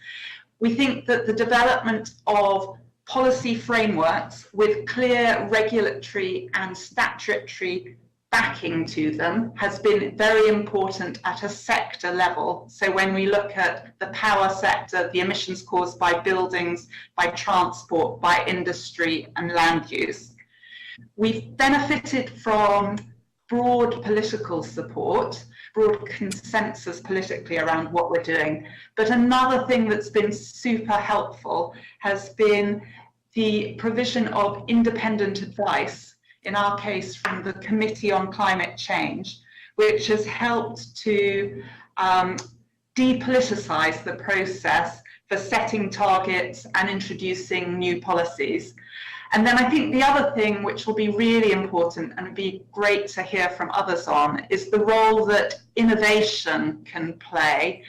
We think that the development of policy frameworks with clear regulatory and statutory backing to them has been very important at a sector level. So when we look at the power sector, the emissions caused by buildings, by transport, by industry and land use. We've benefited from broad political support, broad consensus politically around what we're doing. But another thing that's been super helpful has been the provision of independent advice, in our case from the Committee on Climate Change, which has helped to depoliticize the process for setting targets and introducing new policies. And then I think the other thing which will be really important and be great to hear from others on is the role that innovation can play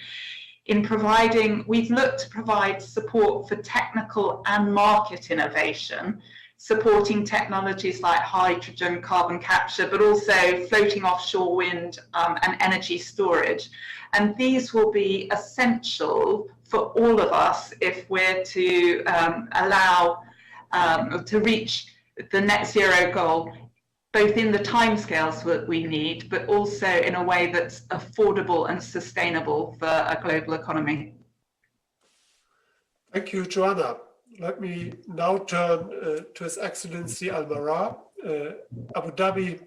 in providing, we've looked to provide support for technical and market innovation, supporting technologies like hydrogen, carbon capture, but also floating offshore wind and energy storage. And these will be essential for all of us if we're to allow to reach the net zero goal, both in the timescales that we need, but also in a way that's affordable and sustainable for a global economy. Thank you, Joanna. Let me now turn to His Excellency Al-Marra. Abu Dhabi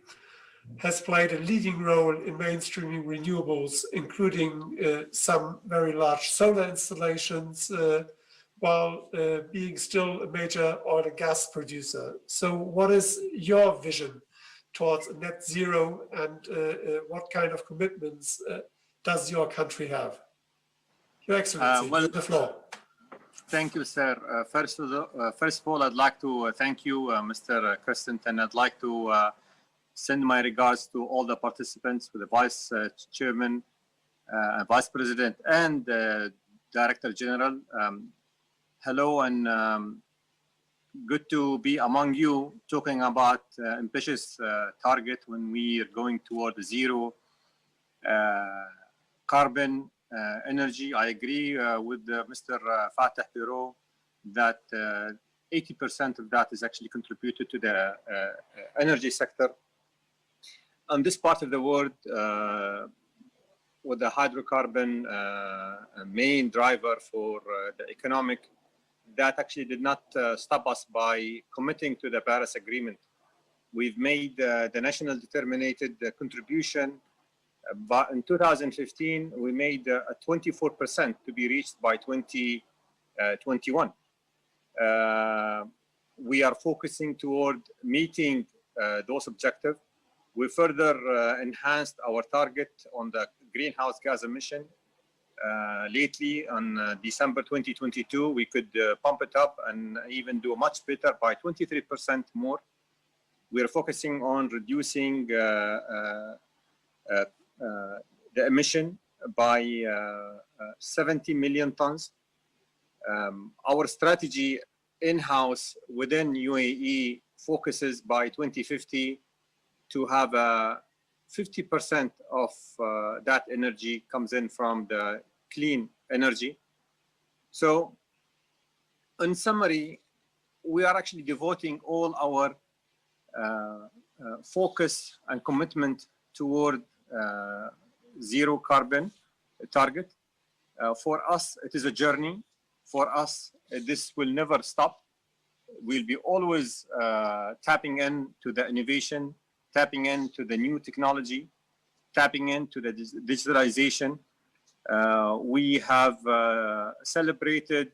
has played a leading role in mainstreaming renewables, including some very large solar installations, while being still a major oil and gas producer. So what is your vision towards net zero, and what kind of commitments does your country have? Your Excellency, the floor. Thank you, sir. First of all, I'd like to thank you, Mr. Christensen. I'd like to send my regards to all the participants, to the Vice Chairman, Vice President, and Director General. Hello, and good to be among you talking about ambitious target when we are going toward zero carbon energy. I agree with Mr. Fatah Piro that 80% of that is actually contributed to the energy sector. On this part of the world, with the hydrocarbon main driver for the economic, that actually did not stop us by committing to the Paris Agreement. We've made the national determined contribution But in 2015, we made a 24% to be reached by 2021. We are focusing toward meeting those objectives. We further enhanced our target on the greenhouse gas emission. Lately, on December 2022, we could pump it up and even do much better by 23% more. We are focusing on reducing the emission by 70 million tons. Our strategy in-house within UAE focuses by 2050 to have 50% of that energy comes in from the clean energy. So in summary, we are actually devoting all our focus and commitment toward zero carbon target. For us, it is a journey. For us, this will never stop. We'll be always tapping into the innovation, tapping into the new technology, tapping into the digitalization. We have celebrated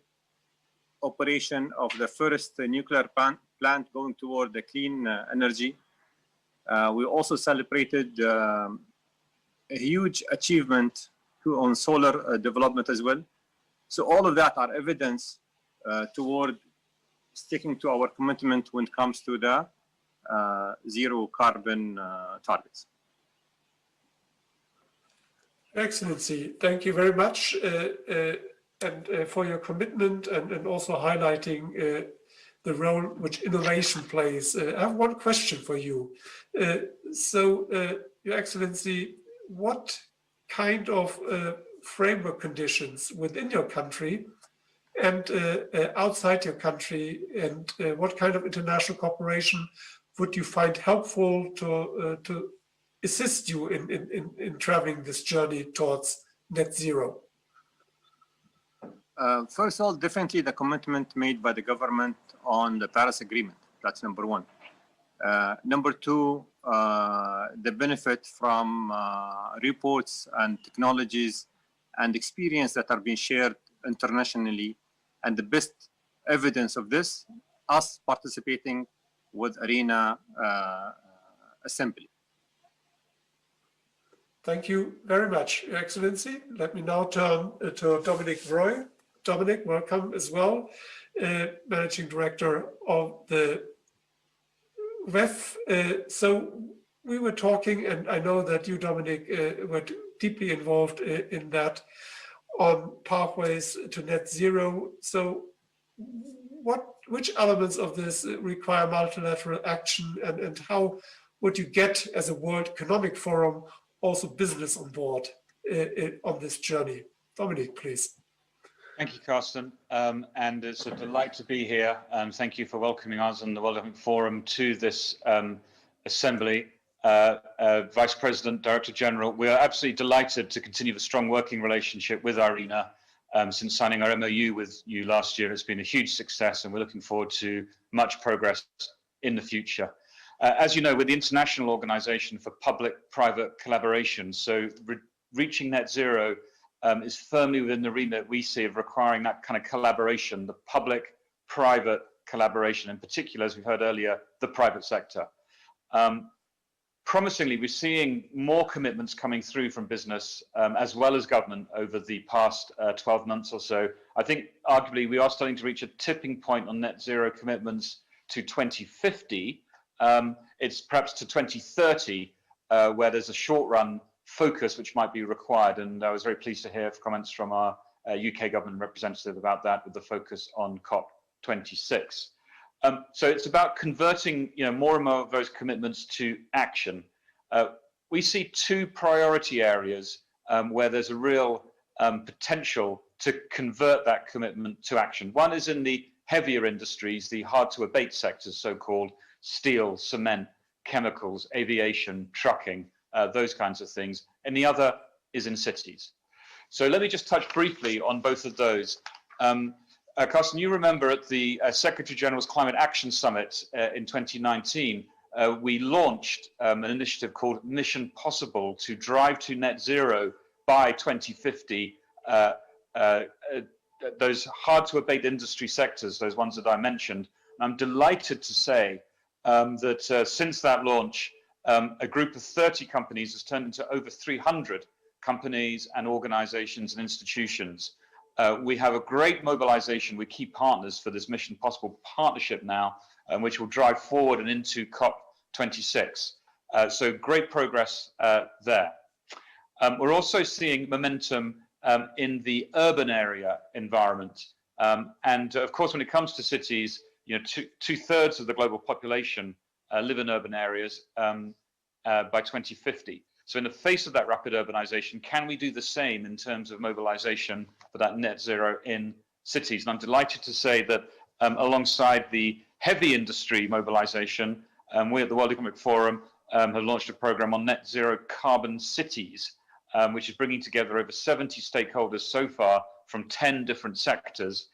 operation of the first nuclear plant going toward the clean energy. We also celebrated a huge achievement on solar development as well. So all of that are evidence toward sticking to our commitment when it comes to the zero carbon targets. Excellency, thank you very much and for your commitment and also highlighting the role which innovation plays. I have one question for you. Your Excellency, what kind of framework conditions within your country and outside your country, and what kind of international cooperation would you find helpful to assist you in traveling this journey towards net zero? First of all, definitely the commitment made by the government on the Paris Agreement. That's number one. Number two, the benefit from reports and technologies and experience that are being shared internationally. And the best evidence of this, us participating with ARENA Assembly. Thank you very much, Your Excellency. Let me now turn to Dominic Roy. Dominic, welcome as well, Managing Director of the WEF. So we were talking, and I know that you, Dominic, were deeply involved in that, on pathways to net zero. So which elements of this require multilateral action, and how would you get, as a World Economic Forum, also business on board on this journey? Dominic, please. Thank you, Carsten, and it's a delight to be here. Thank you for welcoming us and the World Economic Forum to this assembly. Vice President, Director General, we are absolutely delighted to continue the strong working relationship with ARENA. Since signing our MOU with you last year, it's been a huge success, and we're looking forward to much progress in the future. As you know, we're the international organization for public-private collaboration, so reaching net zero is firmly within the remit we see of requiring that kind of collaboration, the public-private collaboration, in particular, as we heard earlier, the private sector. Promisingly, we're seeing more commitments coming through from business as well as government over the past 12 months or so. I think arguably we are starting to reach a tipping point on net zero commitments to 2050. It's perhaps to 2030 where there's a short run focus which might be required, and I was very pleased to hear comments from our UK government representative about that, with the focus on COP26. So it's about converting, more and more of those commitments to action. We see two priority areas where there's a real potential to convert that commitment to action. One is in the heavier industries, the hard to abate sectors, so-called steel, cement, chemicals, aviation, trucking, those kinds of things. And the other is in cities. So let me just touch briefly on both of those. Carsten, you remember at the Secretary General's Climate Action Summit in 2019, we launched an initiative called Mission Possible to drive to net zero by 2050. Those hard to abate industry sectors, those ones that I mentioned. And I'm delighted to say that since that launch, a group of 30 companies has turned into over 300 companies and organizations and institutions. We have a great mobilization with key partners for this Mission Possible partnership now, which will drive forward and into COP26. So great progress there. We're also seeing momentum in the urban area environment. And of course, when it comes to cities, you know, two-thirds of the global population live in urban areas by 2050. So in the face of that rapid urbanization, can we do the same in terms of mobilization for that net zero in cities? And I'm delighted to say that alongside the heavy industry mobilization, we at the World Economic Forum have launched a program on net zero carbon cities, which is bringing together over 70 stakeholders so far from 10 different sectors,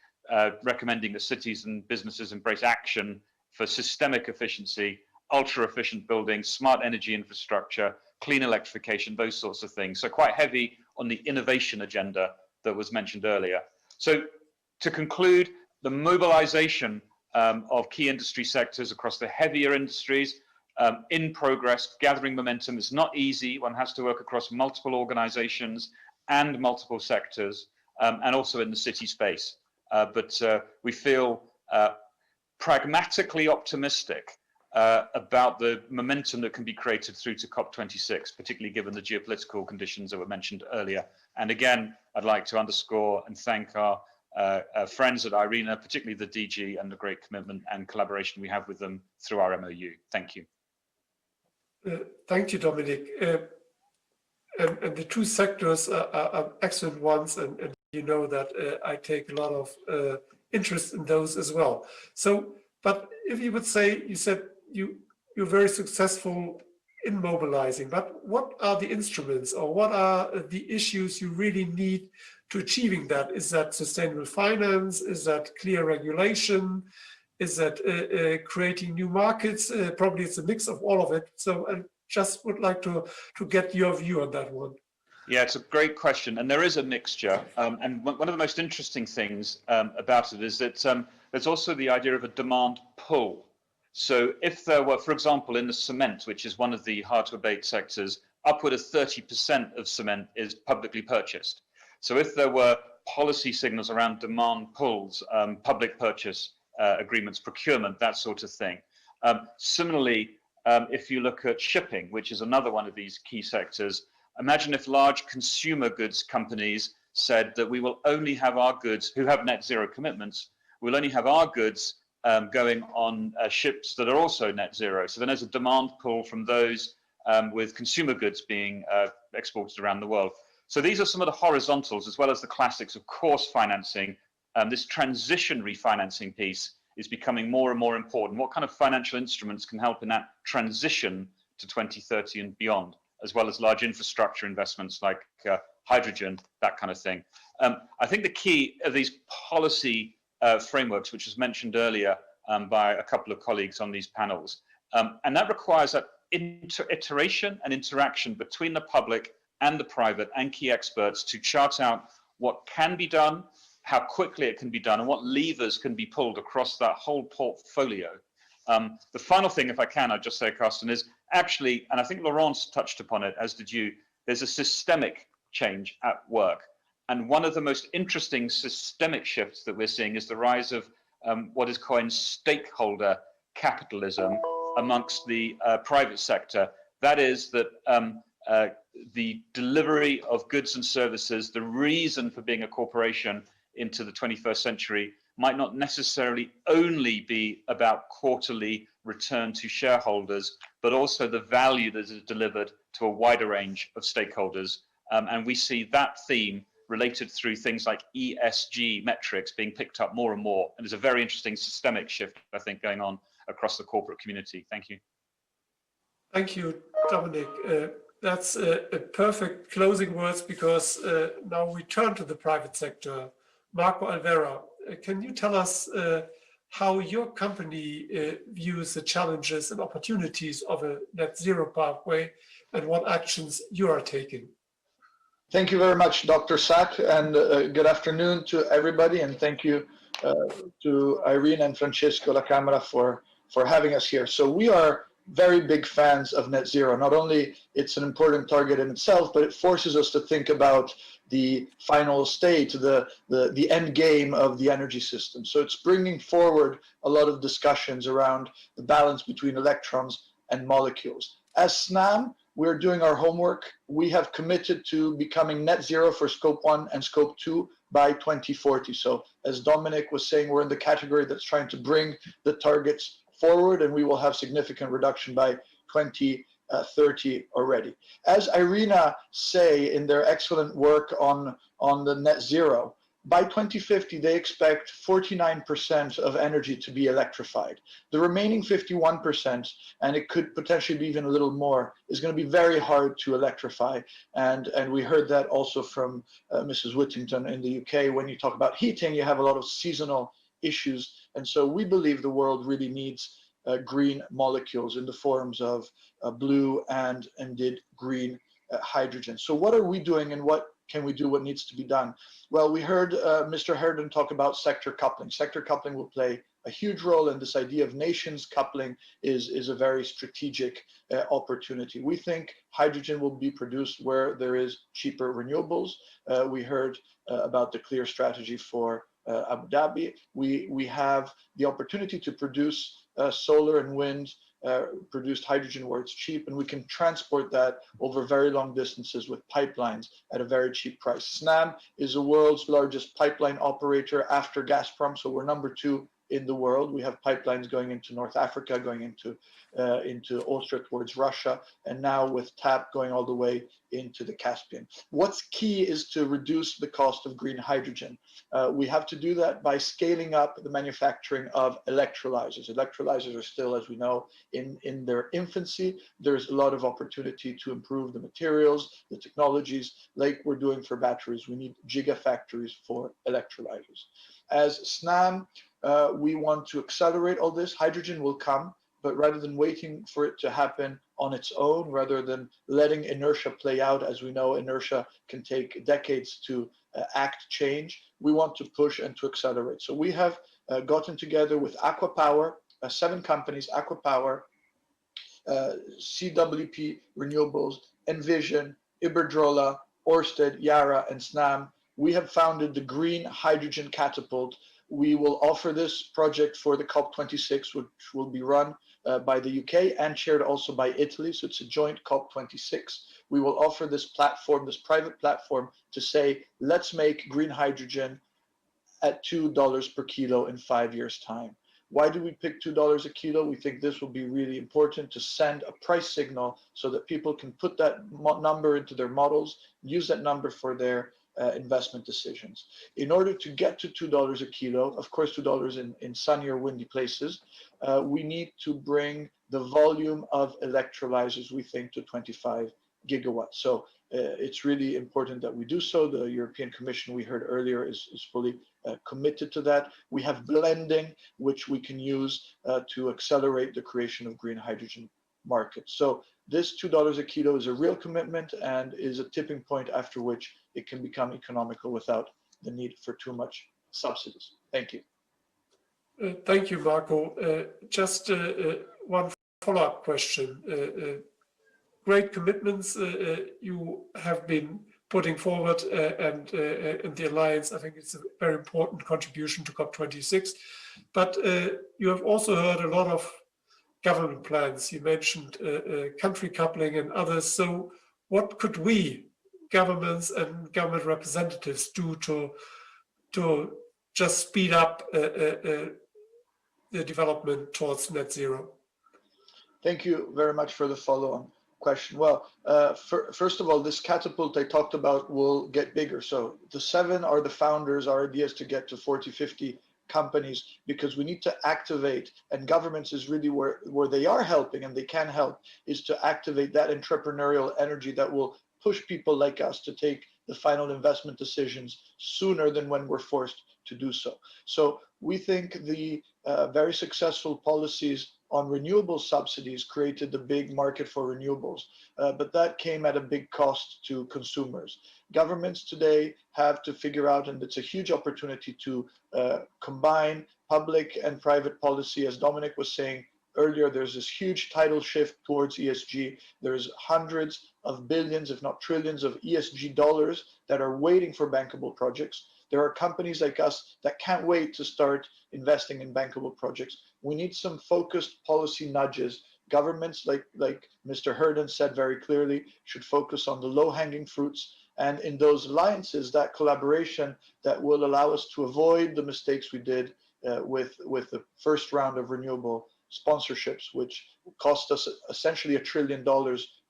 recommending that cities and businesses embrace action for systemic efficiency, ultra efficient buildings, smart energy infrastructure, clean electrification, those sorts of things. So quite heavy on the innovation agenda that was mentioned earlier. So to conclude, the mobilization of key industry sectors across the heavier industries in progress, gathering momentum is not easy. One has to work across multiple organizations and multiple sectors, and also in the city space. But we feel pragmatically optimistic about the momentum that can be created through to COP26, particularly given the geopolitical conditions that were mentioned earlier. And again, I'd like to underscore and thank our friends at IRENA, particularly the DG, and the great commitment and collaboration we have with them through our MOU. Thank you. Thank you, Dominic. And the two sectors are excellent ones, and you know that I take a lot of interest in those as well. So, but if you would say, you said you're very successful in mobilizing, but what are the instruments or what are the issues you really need to achieving that? Is that sustainable finance? Is that clear regulation? Is that creating new markets? Probably it's a mix of all of it. So I just would like to get your view on that one. Yeah, it's a great question. And there is a mixture. And one of the most interesting things about it is that there's also the idea of a demand pull. So if there were, for example, in the cement, which is one of the hard to abate sectors, upward of 30% of cement is publicly purchased. So if there were policy signals around demand pulls, public purchase agreements, procurement, that sort of thing. Similarly, if you look at shipping, which is another one of these key sectors, imagine if large consumer goods companies said that we will only have our goods, who have net zero commitments, we'll only have our goods going on ships that are also net zero. So then there's a demand pull from those with consumer goods being exported around the world. So these are some of the horizontals, as well as the classics of course financing. This transition refinancing piece is becoming more and more important. What kind of financial instruments can help in that transition to 2030 and beyond, as well as large infrastructure investments like hydrogen, that kind of thing. I think the key of these policy frameworks, which was mentioned earlier by a couple of colleagues on these panels, and that requires that iteration and interaction between the public and the private and key experts to chart out what can be done, how quickly it can be done, and what levers can be pulled across that whole portfolio. The final thing, if I can, I'd just say, Carsten, is actually, and I think Laurence touched upon it, as did you, there's a systemic change at work. And one of the most interesting systemic shifts that we're seeing is the rise of what is coined stakeholder capitalism amongst the private sector. That is that the delivery of goods and services, the reason for being a corporation into the 21st century might not necessarily only be about quarterly return to shareholders, but also the value that is delivered to a wider range of stakeholders. And we see that theme related through things like ESG metrics being picked up more and more. And there's a very interesting systemic shift, I think, going on across the corporate community. Thank you. Thank you, Dominic. That's a perfect closing words, because now we turn to the private sector. Marco Alvera, can you tell us how your company views the challenges and opportunities of a net zero pathway and what actions you are taking. Thank you very much, Dr. Sack, and good afternoon to everybody, and thank you to Irene and Francisco La Camera for having us here. So we are very big fans of net zero. Not only it's an important target in itself, but it forces us to think about the final state, the end game of the energy system. So it's bringing forward a lot of discussions around the balance between electrons and molecules. As SNAM, we're doing our homework. We have committed to becoming net zero for scope 1 and scope 2 by 2040. So as Dominic was saying, we're in the category that's trying to bring the targets forward, and we will have significant reduction by 2030 already. As Irina say in their excellent work on the net zero, by 2050, they expect 49% of energy to be electrified. The remaining 51%, and it could potentially be even a little more, is going to be very hard to electrify. And we heard that also from Mrs. Whittington in the UK. When you talk about heating, you have a lot of seasonal issues. And so we believe the world really needs green molecules in the forms of blue and indeed green hydrogen. So what are we doing, and what can we do, what needs to be done? Well, we heard Mr. Herden talk about sector coupling. Sector coupling will play a huge role, and this idea of nations coupling is a very strategic opportunity. We think hydrogen will be produced where there is cheaper renewables. We heard about the clear strategy for Abu Dhabi. We have the opportunity to produce solar and wind produced hydrogen where it's cheap, and we can transport that over very long distances with pipelines at a very cheap price. SNAM is the world's largest pipeline operator after Gazprom, so we're number 2 in the world. We have pipelines going into North Africa, going into Austria towards Russia, and now with TAP going all the way into the Caspian. What's key is to reduce the cost of green hydrogen. We have to do that by scaling up the manufacturing of electrolyzers. Electrolyzers are still, as we know, in their infancy. There's a lot of opportunity to improve the materials, the technologies, like we're doing for batteries. We need gigafactories for electrolyzers. As SNAM, we want to accelerate all this. Hydrogen will come, but rather than waiting for it to happen on its own, rather than letting inertia play out, as we know, inertia can take decades to act change, we want to push and to accelerate. So we have gotten together with Aqua Power, 7 companies, Aqua Power, CWP Renewables, Envision, Iberdrola, Ørsted, Yara, and SNAM. We have founded the Green Hydrogen Catapult. We will offer this project for the COP26, which will be run by the UK and chaired also by Italy. So it's a joint COP26. We will offer this platform, this private platform, to say, let's make green hydrogen at $2 per kilo in 5 years' time. Why do we pick $2 a kilo? We think this will be really important to send a price signal so that people can put that number into their models, use that number for their investment decisions. In order to get to $2 a kilo, of course $2 in sunny or windy places, we need to bring the volume of electrolyzers, we think, to 25 gigawatts. So it's really important that we do so. The European Commission, we heard earlier, is fully committed to that. We have blending, which we can use to accelerate the creation of green hydrogen markets. So this $2 a kilo is a real commitment and is a tipping point after which it can become economical without the need for too much subsidies. Thank you. Thank you, Marco. Just one follow-up question. Great commitments you have been putting forward, and the Alliance, I think it's a very important contribution to COP26. But you have also heard a lot of government plans. You mentioned country coupling and others. So what could we, governments and government representatives, do to just speed up the development towards net zero? Thank you very much for the follow-on question. Well, first of all, this catapult I talked about will get bigger. So the 7 are the founders. Our idea is to get to 40, 50 companies, because we need to activate, and governments is really where they are helping and they can help, is to activate that entrepreneurial energy that will push people like us to take the final investment decisions sooner than when we're forced to do so. So we think the very successful policies on renewable subsidies created the big market for renewables, but that came at a big cost to consumers. Governments today have to figure out, and it's a huge opportunity to combine public and private policy. As Dominic was saying earlier, there's this huge tidal shift towards ESG. There's hundreds of billions, if not trillions, of ESG dollars that are waiting for bankable projects. There are companies like us that can't wait to start investing in bankable projects. We need some focused policy nudges. Governments, like Mr. Herden said very clearly, should focus on the low-hanging fruits, and in those alliances, that collaboration that will allow us to avoid the mistakes we did with the first round of renewable sponsorships, which cost us essentially $1 trillion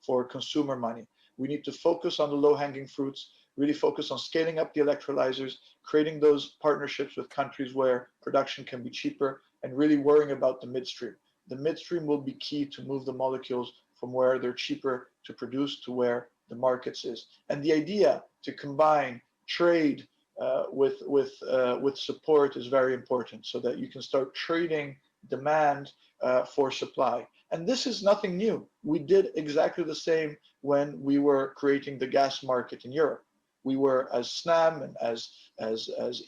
for consumer money. We need to focus on the low-hanging fruits, really focus on scaling up the electrolyzers, creating those partnerships with countries where production can be cheaper, and really worrying about the midstream. The midstream will be key to move the molecules from where they're cheaper to produce to where the markets is. And the idea to combine trade with support is very important, so that you can start trading demand for supply. And this is nothing new. We did exactly the same when we were creating the gas market in Europe. We were, as SNAM and as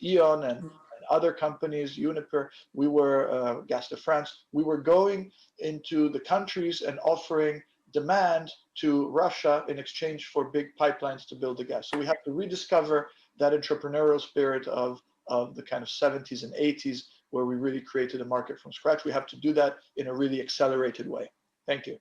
E.ON and other companies, Uniper, we were Gas de France, we were going into the countries and offering demand to Russia in exchange for big pipelines to build the gas. So we have to rediscover that entrepreneurial spirit of the kind of 70s and 80s, where we really created a market from scratch. We have to do that in a really accelerated way. Thank you.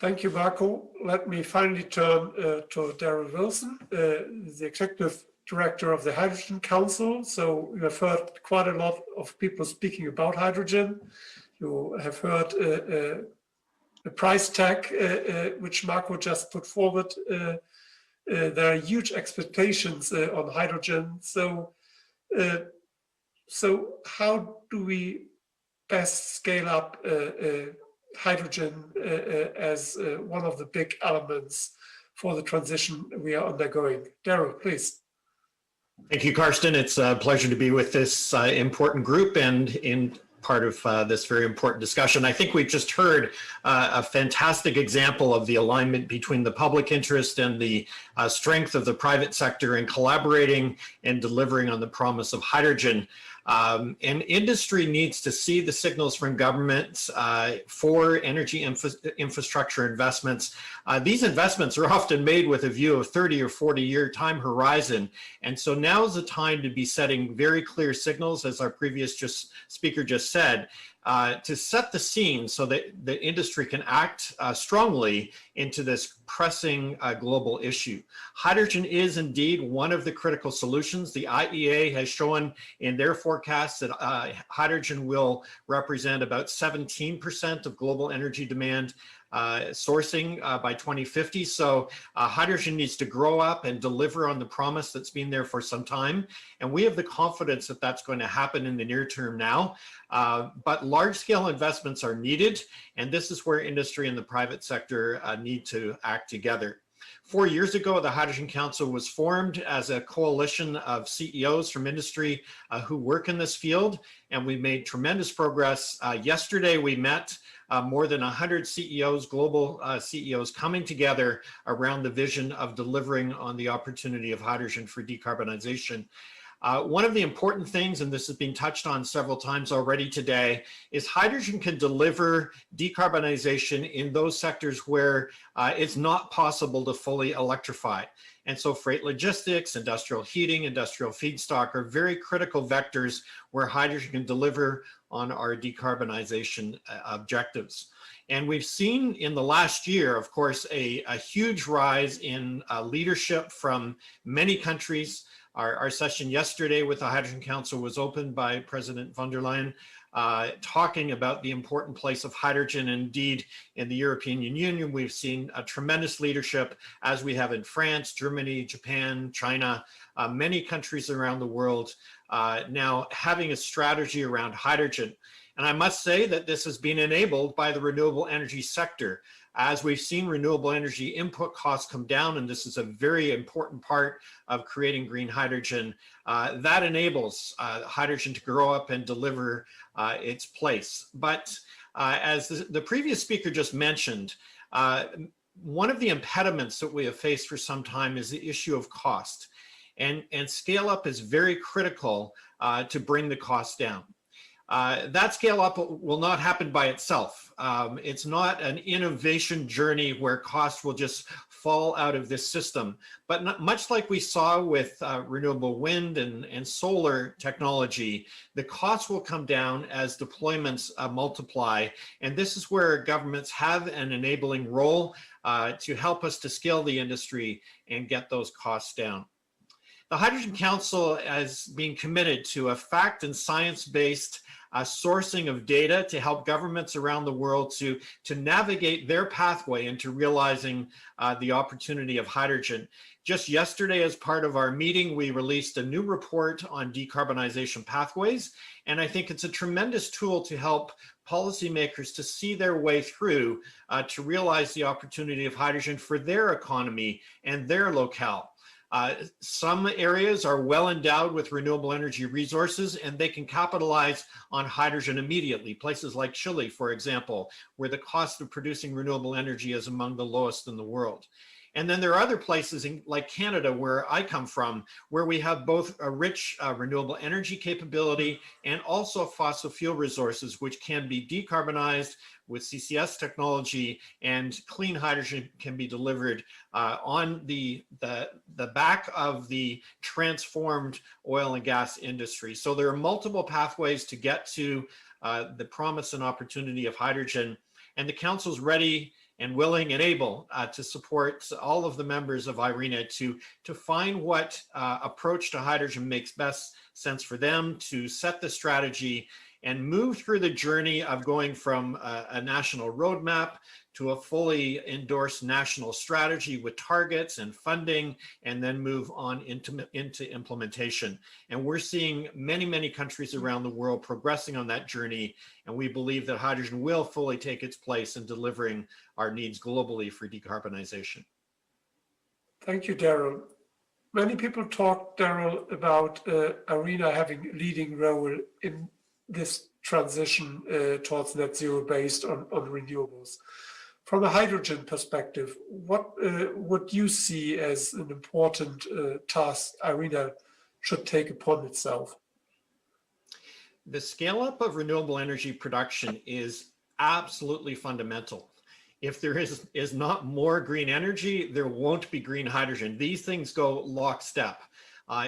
Thank you, Marco. Let me finally turn to Darryl Wilson, the Executive Director of the Hydrogen Council. So you have heard quite a lot of people speaking about hydrogen. You have heard the price tag, which Marco just put forward. There are huge expectations on hydrogen. So how do we best scale up hydrogen as one of the big elements for the transition we are undergoing? Darryl, please. Thank you, Karsten. It's a pleasure to be with this important group and in part of this very important discussion. I think we've just heard a fantastic example of the alignment between the public interest and the strength of the private sector in collaborating and delivering on the promise of hydrogen. And industry needs to see the signals from governments for energy infrastructure investments. These investments are often made with a view of 30 or 40-year time horizon. And so now is the time to be setting very clear signals, as our previous speaker just said, to set the scene so that the industry can act strongly into this pressing global issue. Hydrogen is indeed one of the critical solutions. The IEA has shown in their forecasts that hydrogen will represent about 17% of global energy demand sourcing by 2050. So hydrogen needs to grow up and deliver on the promise that's been there for some time. And we have the confidence that that's going to happen in the near term now. But large scale investments are needed. And this is where industry and the private sector need to act together. 4 years ago, the Hydrogen Council was formed as a coalition of CEOs from industry who work in this field, and we made tremendous progress. Yesterday, we met more than 100 CEOs, global CEOs, coming together around the vision of delivering on the opportunity of hydrogen for decarbonization. One of the important things, and this has been touched on several times already today, is hydrogen can deliver decarbonization in those sectors where it's not possible to fully electrify. And so freight logistics, industrial heating, industrial feedstock are very critical vectors where hydrogen can deliver on our decarbonization objectives. And we've seen in the last year, of course, a huge rise in leadership from many countries. Our session yesterday with the Hydrogen Council was opened by President von der Leyen, talking about the important place of hydrogen. Indeed, in the European Union, we've seen a tremendous leadership, as we have in France, Germany, Japan, China, many countries around the world now having a strategy around hydrogen. And I must say that this has been enabled by the renewable energy sector. As we've seen renewable energy input costs come down, and this is a very important part of creating green hydrogen, that enables hydrogen to grow up and deliver its place. But as the previous speaker just mentioned, one of the impediments that we have faced for some time is the issue of cost. And scale up is very critical to bring the cost down. That scale up will not happen by itself. It's not an innovation journey where cost will just fall out of this system. But much like we saw with renewable wind and solar technology, the costs will come down as deployments multiply. And this is where governments have an enabling role to help us to scale the industry and get those costs down. The Hydrogen Council has been committed to a fact and science-based sourcing of data to help governments around the world to navigate their pathway into realizing the opportunity of hydrogen. Just yesterday, as part of our meeting, we released a new report on decarbonization pathways, and I think it's a tremendous tool to help policymakers to see their way through to realize the opportunity of hydrogen for their economy and their locale. Some areas are well endowed with renewable energy resources and they can capitalize on hydrogen immediately. Places like Chile, for example, where the cost of producing renewable energy is among the lowest in the world. And then there are other places like Canada, where I come from, where we have both a rich renewable energy capability and also fossil fuel resources, which can be decarbonized with CCS technology, and clean hydrogen can be delivered on the back of the transformed oil and gas industry. So there are multiple pathways to get to the promise and opportunity of hydrogen, and the Council's ready and willing and able to support all of the members of IRENA to find what approach to hydrogen makes best sense for them, to set the strategy and move through the journey of going from a national roadmap to a fully endorsed national strategy with targets and funding, and then move on into implementation. And we're seeing many, many countries around the world progressing on that journey, and we believe that hydrogen will fully take its place in delivering our needs globally for decarbonization. Thank you, Daryl. Many people talk, Daryl, about IRENA having a leading role in this transition towards net zero based on renewables. From a hydrogen perspective, what would you see as an important task IRENA should take upon itself? The scale up of renewable energy production is absolutely fundamental. If there is not more green energy, there won't be green hydrogen. These things go lockstep.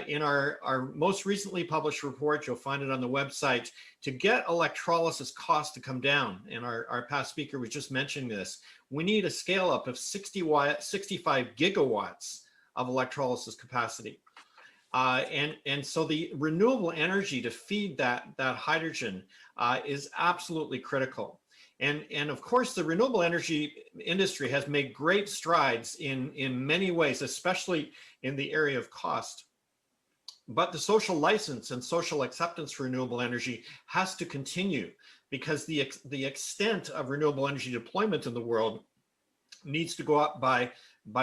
In our most recently published report, you'll find it on the website, to get electrolysis costs to come down, and our past speaker was just mentioning this, we need a scale up of 65 gigawatts of electrolysis capacity. And so the renewable energy to feed that hydrogen is absolutely critical. And of course, the renewable energy industry has made great strides in many ways, especially in the area of cost. But the social license and social acceptance for renewable energy has to continue, because the extent of renewable energy deployment in the world needs to go up by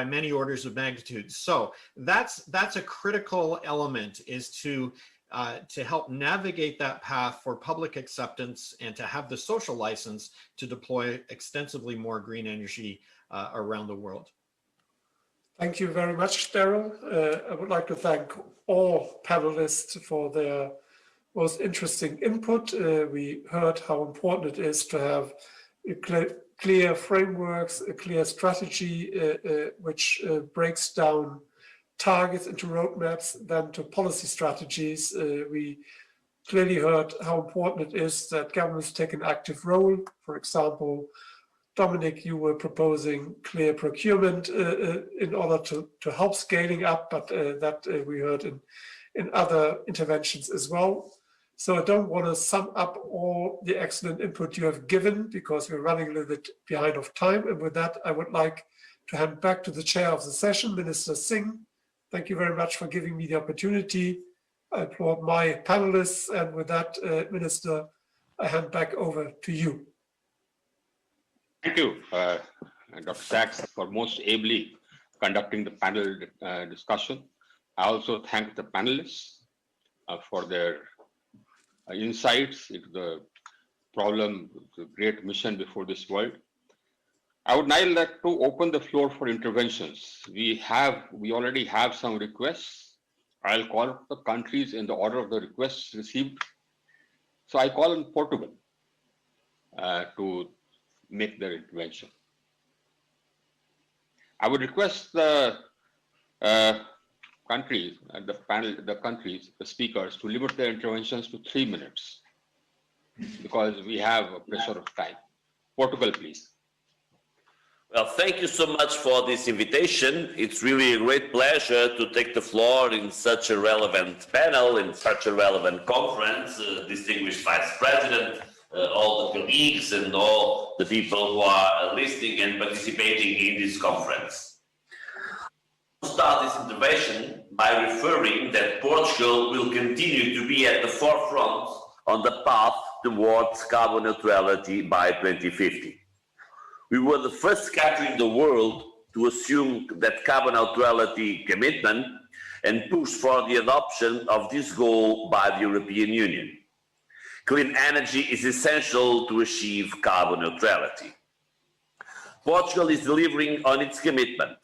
many orders of magnitude. So that's a critical element, is to help navigate that path for public acceptance and to have the social license to deploy extensively more green energy around the world. Thank you very much, Daryl. I would like to thank all panelists for their most interesting input. We heard how important it is to have clear frameworks, a clear strategy, which breaks down targets into roadmaps, then to policy strategies. We clearly heard how important it is that governments take an active role. For example, Dominic, you were proposing clear procurement in order to help scaling up, but that we heard in other interventions as well. So I don't want to sum up all the excellent input you have given, because we're running a little bit behind of time. And with that, I would like to hand back to the chair of the session, Minister Singh. Thank you very much for giving me the opportunity. I applaud my panelists. And with that, Minister, I hand back over to you. Thank you. Dr. Sachs for most ably conducting the panel discussion. I also thank the panelists for their insights into the problem, the great mission before this world. I would now like to open the floor for interventions. We already have some requests. I'll call up the countries in the order of the requests received. So I call on Portugal to make their intervention. I would request the countries and the speakers to limit their interventions to 3 minutes because we have a pressure of time. Portugal, please. Well, thank you so much for this invitation. It's really a great pleasure to take the floor in such a relevant panel, in such a relevant conference. Distinguished Vice President, all the colleagues and all the people who are listening and participating in this conference. I'll start this intervention by referring that Portugal will continue to be at the forefront on the path towards carbon neutrality by 2050. We were the first country in the world to assume that carbon neutrality commitment and push for the adoption of this goal by the European Union. Clean energy is essential to achieve carbon neutrality. Portugal is delivering on its commitment.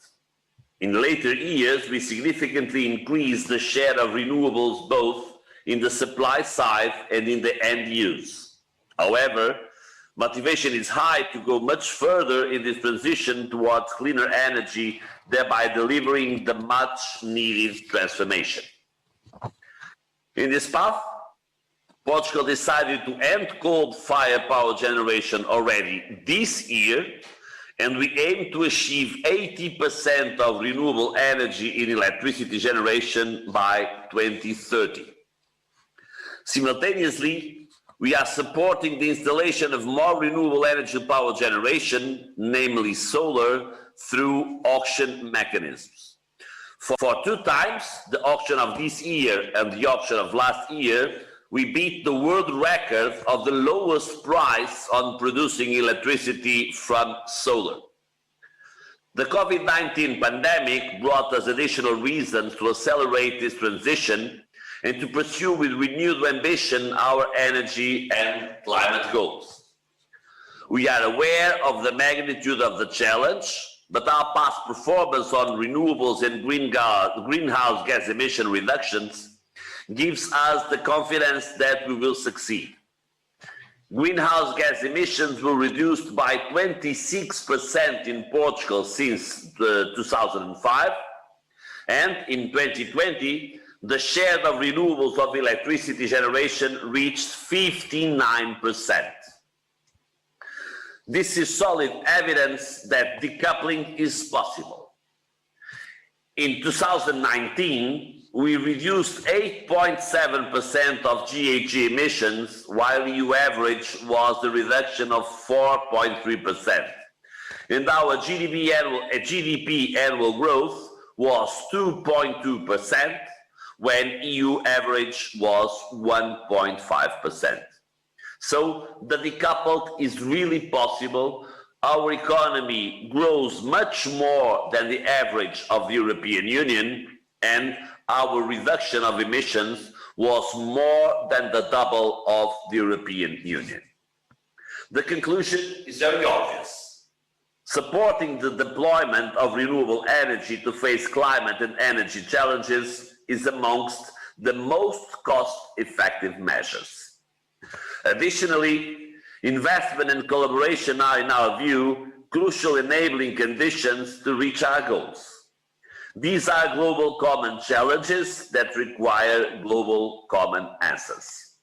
In later years, we significantly increased the share of renewables both in the supply side and in the end use. However, motivation is high to go much further in this transition towards cleaner energy, thereby delivering the much needed transformation. In this path, Portugal decided to end coal-fired power generation already this year, and we aim to achieve 80% of renewable energy in electricity generation by 2030. Simultaneously, we are supporting the installation of more renewable energy power generation, namely solar, through auction mechanisms. For 2 times, the auction of this year and the auction of last year, we beat the world record of the lowest price on producing electricity from solar. The COVID-19 pandemic brought us additional reasons to accelerate this transition and to pursue with renewed ambition our energy and climate goals. We are aware of the magnitude of the challenge, but our past performance on renewables and greenhouse gas emission reductions gives us the confidence that we will succeed. Greenhouse gas emissions were reduced by 26% in Portugal since 2005, and in 2020, the share of renewables of electricity generation reached 59%. This is solid evidence that decoupling is possible. In 2019, we reduced 8.7% of GHG emissions, while EU average was the reduction of 4.3%. And our GDP annual growth was 2.2%, when EU average was 1.5%. So the decoupled is really possible. Our economy grows much more than the average of the European Union, and our reduction of emissions was more than the double of the European Union. The conclusion is very obvious. Supporting the deployment of renewable energy to face climate and energy challenges is amongst the most cost-effective measures. Additionally, investment and collaboration are, in our view, crucial enabling conditions to reach our goals. These are global common challenges that require global common answers.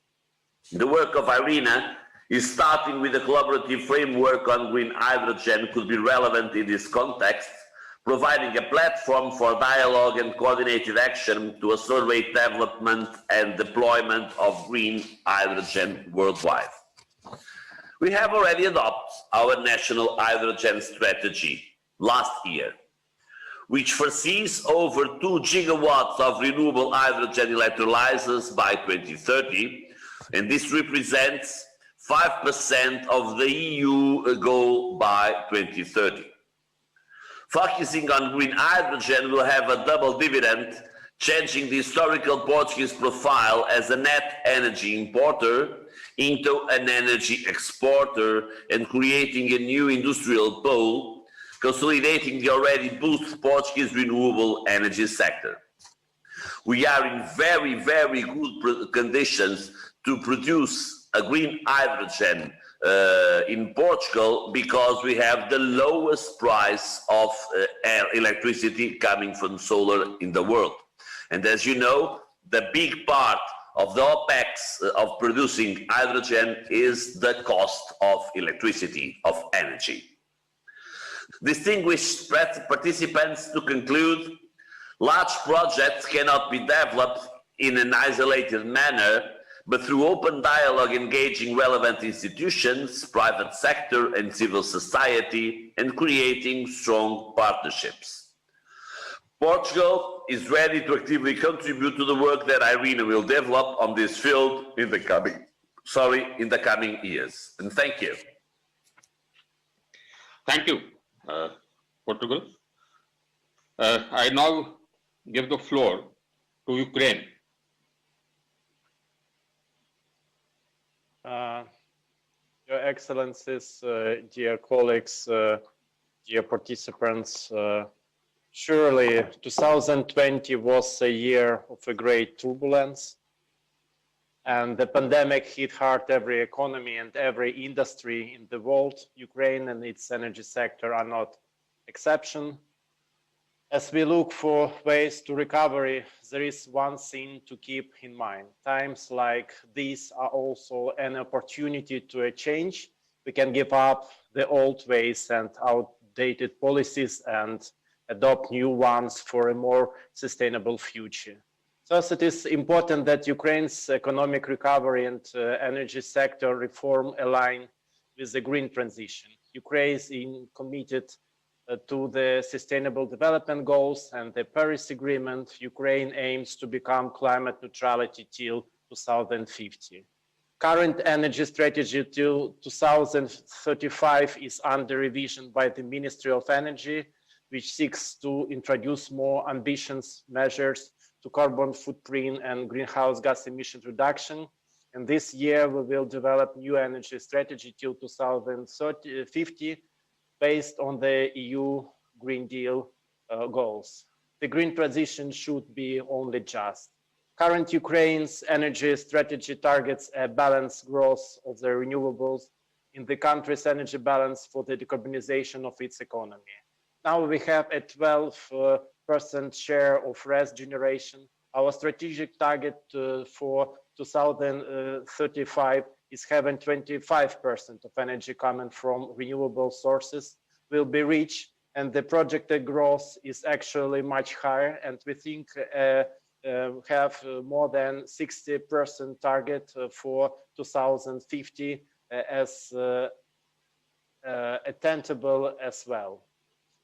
The work of IRENA is starting with a collaborative framework on green hydrogen could be relevant in this context, providing a platform for dialogue and coordinated action to accelerate development and deployment of green hydrogen worldwide. We have already adopted our national hydrogen strategy last year, which foresees over 2 gigawatts of renewable hydrogen electrolyzers by 2030, and this represents 5% of the EU goal by 2030. Focusing on green hydrogen will have a double dividend, changing the historical Portuguese profile as a net energy importer into an energy exporter and creating a new industrial pole, consolidating the already boosted Portuguese renewable energy sector. We are in very, very good conditions to produce a green hydrogen in Portugal because we have the lowest price of electricity coming from solar in the world. And as you know, the big part of the OPEX of producing hydrogen is the cost of electricity, of energy. Distinguished participants, to conclude, large projects cannot be developed in an isolated manner, but through open dialogue engaging relevant institutions, private sector and civil society, and creating strong partnerships. Portugal is ready to actively contribute to the work that Irene will develop on this field in the coming years. And thank you. Thank you, Portugal. I now give the floor to Ukraine. Your Excellencies, dear colleagues, dear participants, surely 2020 was a year of a great turbulence, and the pandemic hit hard every economy and every industry in the world. Ukraine and its energy sector are not exception. As we look for ways to recovery, there is one thing to keep in mind. Times like these are also an opportunity to a change. We can give up the old ways and outdated policies and adopt new ones for a more sustainable future. Thus, it is important that Ukraine's economic recovery and energy sector reform align with the green transition. Ukraine is committed to the Sustainable Development Goals and the Paris Agreement. Ukraine aims to become climate neutrality till 2050. Current energy strategy till 2035 is under revision by the Ministry of Energy, which seeks to introduce more ambitious measures to carbon footprint and greenhouse gas emission reduction. And this year we will develop new energy strategy till 2050 based on the EU Green Deal goals. The green transition should be only just. Current Ukraine's energy strategy targets a balanced growth of the renewables in the country's energy balance for the decarbonization of its economy. Now we have a 12% share of RES generation. Our strategic target for 2035 is having 25% of energy coming from renewable sources will be reached, and the projected growth is actually much higher, and we think have more than 60% target for 2050 as attainable as well.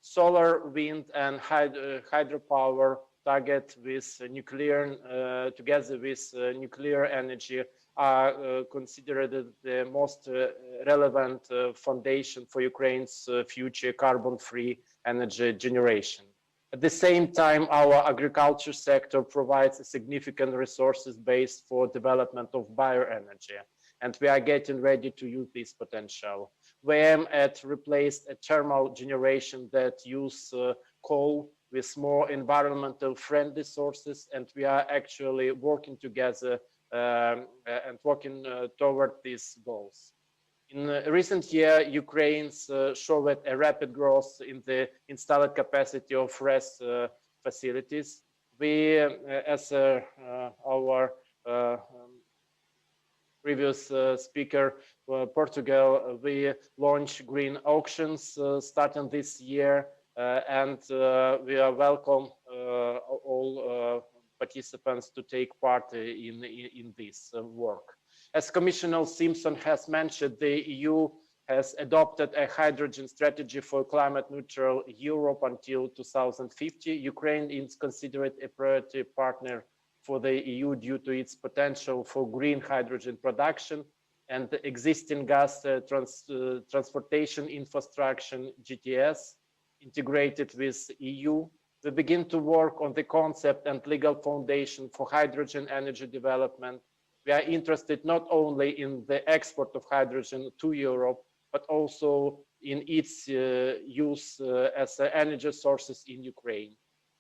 Solar, wind, and hydropower target with nuclear, together with nuclear energy, are considered the most relevant foundation for Ukraine's future carbon-free energy generation. At the same time, our agriculture sector provides a significant resources base for development of bioenergy, and we are getting ready to use this potential. We aim at replace a thermal generation that use coal with more environmental friendly sources, and we are actually working together and working toward these goals. In recent year, Ukraine showed a rapid growth in the installed capacity of RES facilities. We, as our previous speaker, Portugal, we launched green auctions starting this year, and we are welcome all participants to take part in this work. As Commissioner Simpson has mentioned, the EU has adopted a hydrogen strategy for climate neutral Europe until 2050. Ukraine is considered a priority partner for the EU due to its potential for green hydrogen production and the existing gas transportation infrastructure, GTS. integrated with EU. We begin to work on the concept and legal foundation for hydrogen energy development. We are interested not only in the export of hydrogen to Europe, but also in its use as energy sources in Ukraine.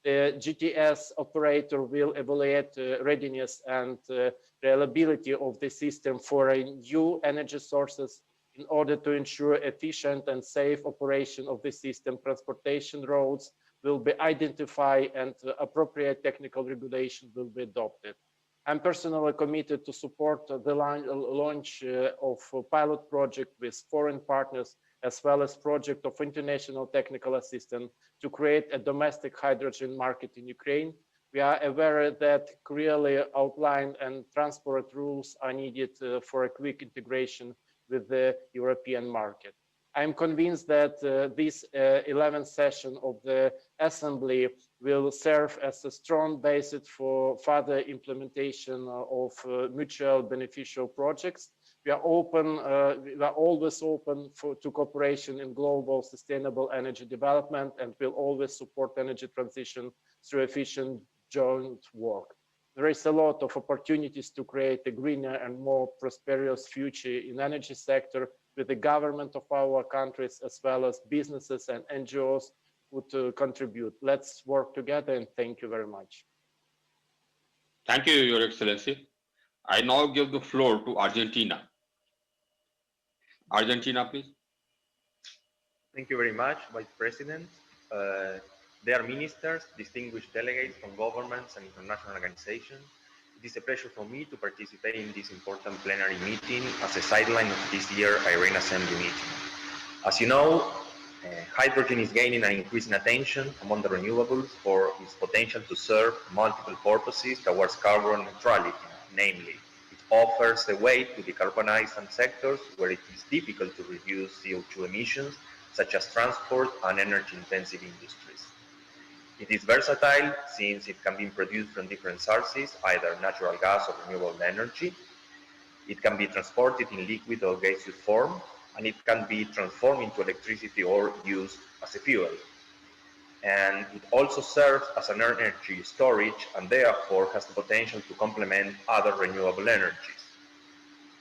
The GTS operator will evaluate readiness and reliability of the system for new energy sources in order to ensure efficient and safe operation of the system. Transportation routes will be identified and appropriate technical regulation will be adopted. I'm personally committed to support the launch of a pilot project with foreign partners, as well as project of international technical assistance to create a domestic hydrogen market in Ukraine. We are aware that clearly outlined and transparent rules are needed for a quick integration with the European market. I am convinced that this 11th session of the Assembly will serve as a strong basis for further implementation of mutual beneficial projects. We are always open to cooperation in global sustainable energy development and will always support energy transition through efficient joint work. There is a lot of opportunities to create a greener and more prosperous future in energy sector with the government of our countries, as well as businesses and NGOs would contribute. Let's work together, and thank you very much. Thank you, Your Excellency. I now give the floor to Argentina. Argentina, please. Thank you very much, Vice President. Dear ministers, distinguished delegates from governments and international organizations, it is a pleasure for me to participate in this important plenary meeting as a sideline of this year's IRENA Assembly meeting. As you know, hydrogen is gaining an increasing attention among the renewables for its potential to serve multiple purposes towards carbon neutrality. Namely, it offers a way to decarbonize some sectors where it is difficult to reduce CO2 emissions, such as transport and energy-intensive industries. It is versatile since it can be produced from different sources, either natural gas or renewable energy. It can be transported in liquid or gaseous form, and it can be transformed into electricity or used as a fuel. And it also serves as an energy storage and therefore has the potential to complement other renewable energies.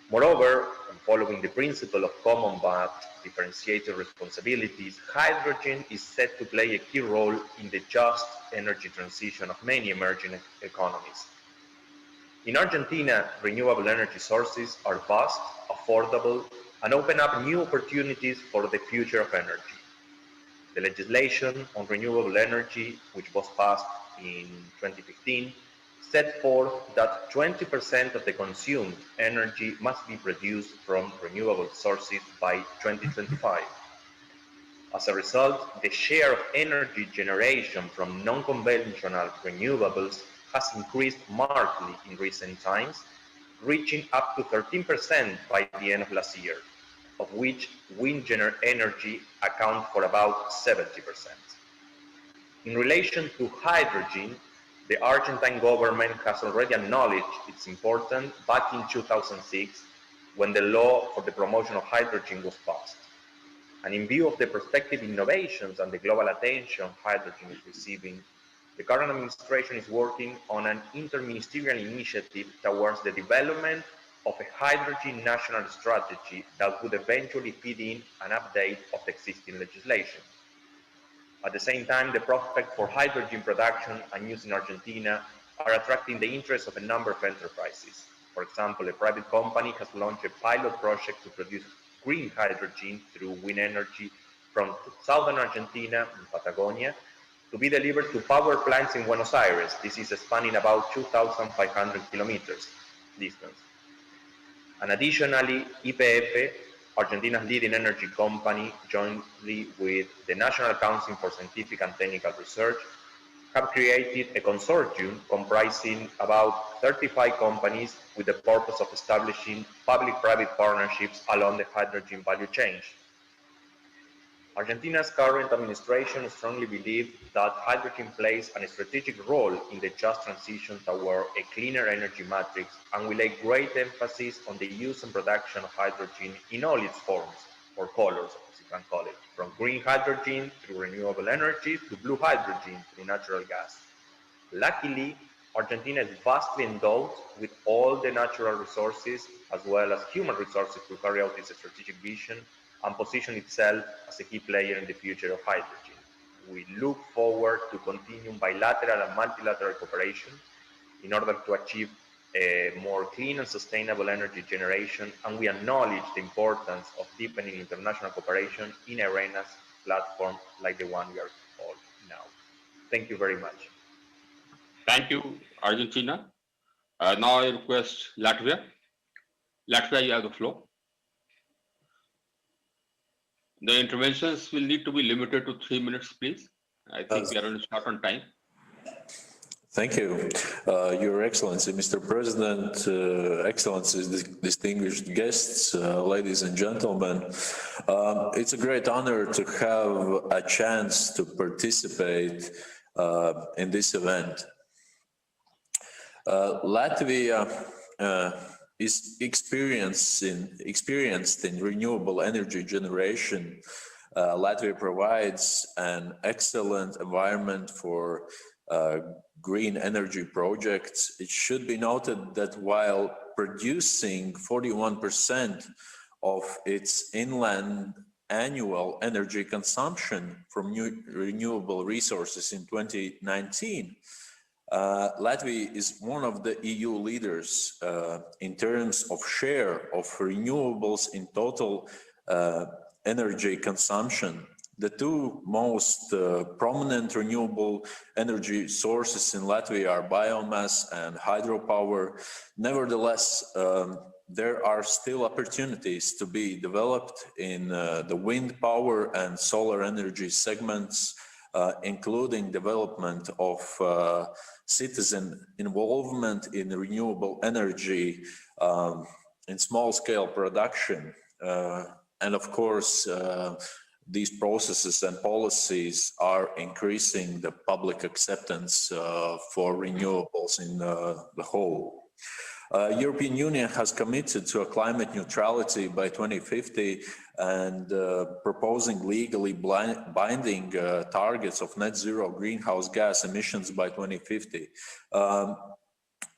Moreover, following the principle of common but differentiated responsibilities, hydrogen is set to play a key role in the just energy transition of many emerging economies. In Argentina, renewable energy sources are vast, affordable, and open up new opportunities for the future of energy. The legislation on renewable energy, which was passed in 2015, set forth that 20% of the consumed energy must be produced from renewable sources by 2025. As a result, the share of energy generation from non-conventional renewables has increased markedly in recent times, reaching up to 13% by the end of last year, of which wind energy accounts for about 70%. In relation to hydrogen, the Argentine government has already acknowledged its importance back in 2006 when the law for the promotion of hydrogen was passed. And in view of the prospective innovations and the global attention hydrogen is receiving, the current administration is working on an interministerial initiative towards the development of a hydrogen national strategy that would eventually feed in an update of the existing legislation. At the same time, the prospect for hydrogen production and use in Argentina are attracting the interest of a number of enterprises. For example, a private company has launched a pilot project to produce green hydrogen through wind energy from southern Argentina and Patagonia to be delivered to power plants in Buenos Aires. This is spanning about 2,500 kilometers distance. And additionally, YPF, Argentina's leading energy company, jointly with the National Council for Scientific and Technical Research, have created a consortium comprising about 35 companies with the purpose of establishing public-private partnerships along the hydrogen value chain. Argentina's current administration strongly believes that hydrogen plays a strategic role in the just transition toward a cleaner energy matrix and will lay great emphasis on the use and production of hydrogen in all its forms, four colors, as you can call it, from green hydrogen through renewable energy to blue hydrogen through natural gas. Luckily, Argentina is vastly endowed with all the natural resources as well as human resources to carry out its strategic vision and position itself as a key player in the future of hydrogen. We look forward to continuing bilateral and multilateral cooperation in order to achieve a more clean and sustainable energy generation, and we acknowledge the importance of deepening international cooperation in arenas platform like the one we are on now. Thank you very much. Thank you, Argentina. Now I request Latvia. Latvia, you have the floor. The interventions will need to be limited to 3 minutes, please. I think we are on short on time. Thank you, Your Excellency, Mr. President, Excellencies, distinguished guests, ladies and gentlemen. It's a great honor to have a chance to participate in this event. Latvia is experienced in renewable energy generation. Latvia provides an excellent environment for green energy projects. It should be noted that while producing 41% of its inland annual energy consumption from renewable resources in 2019, Latvia is one of the EU leaders in terms of share of renewables in total energy consumption. The two most prominent renewable energy sources in Latvia are biomass and hydropower. Nevertheless, there are still opportunities to be developed in the wind power and solar energy segments, including development of citizen involvement in renewable energy in small-scale production. And of course, these processes and policies are increasing the public acceptance for renewables in the whole. European Union has committed to a climate neutrality by 2050 and proposing legally binding targets of net zero greenhouse gas emissions by 2050.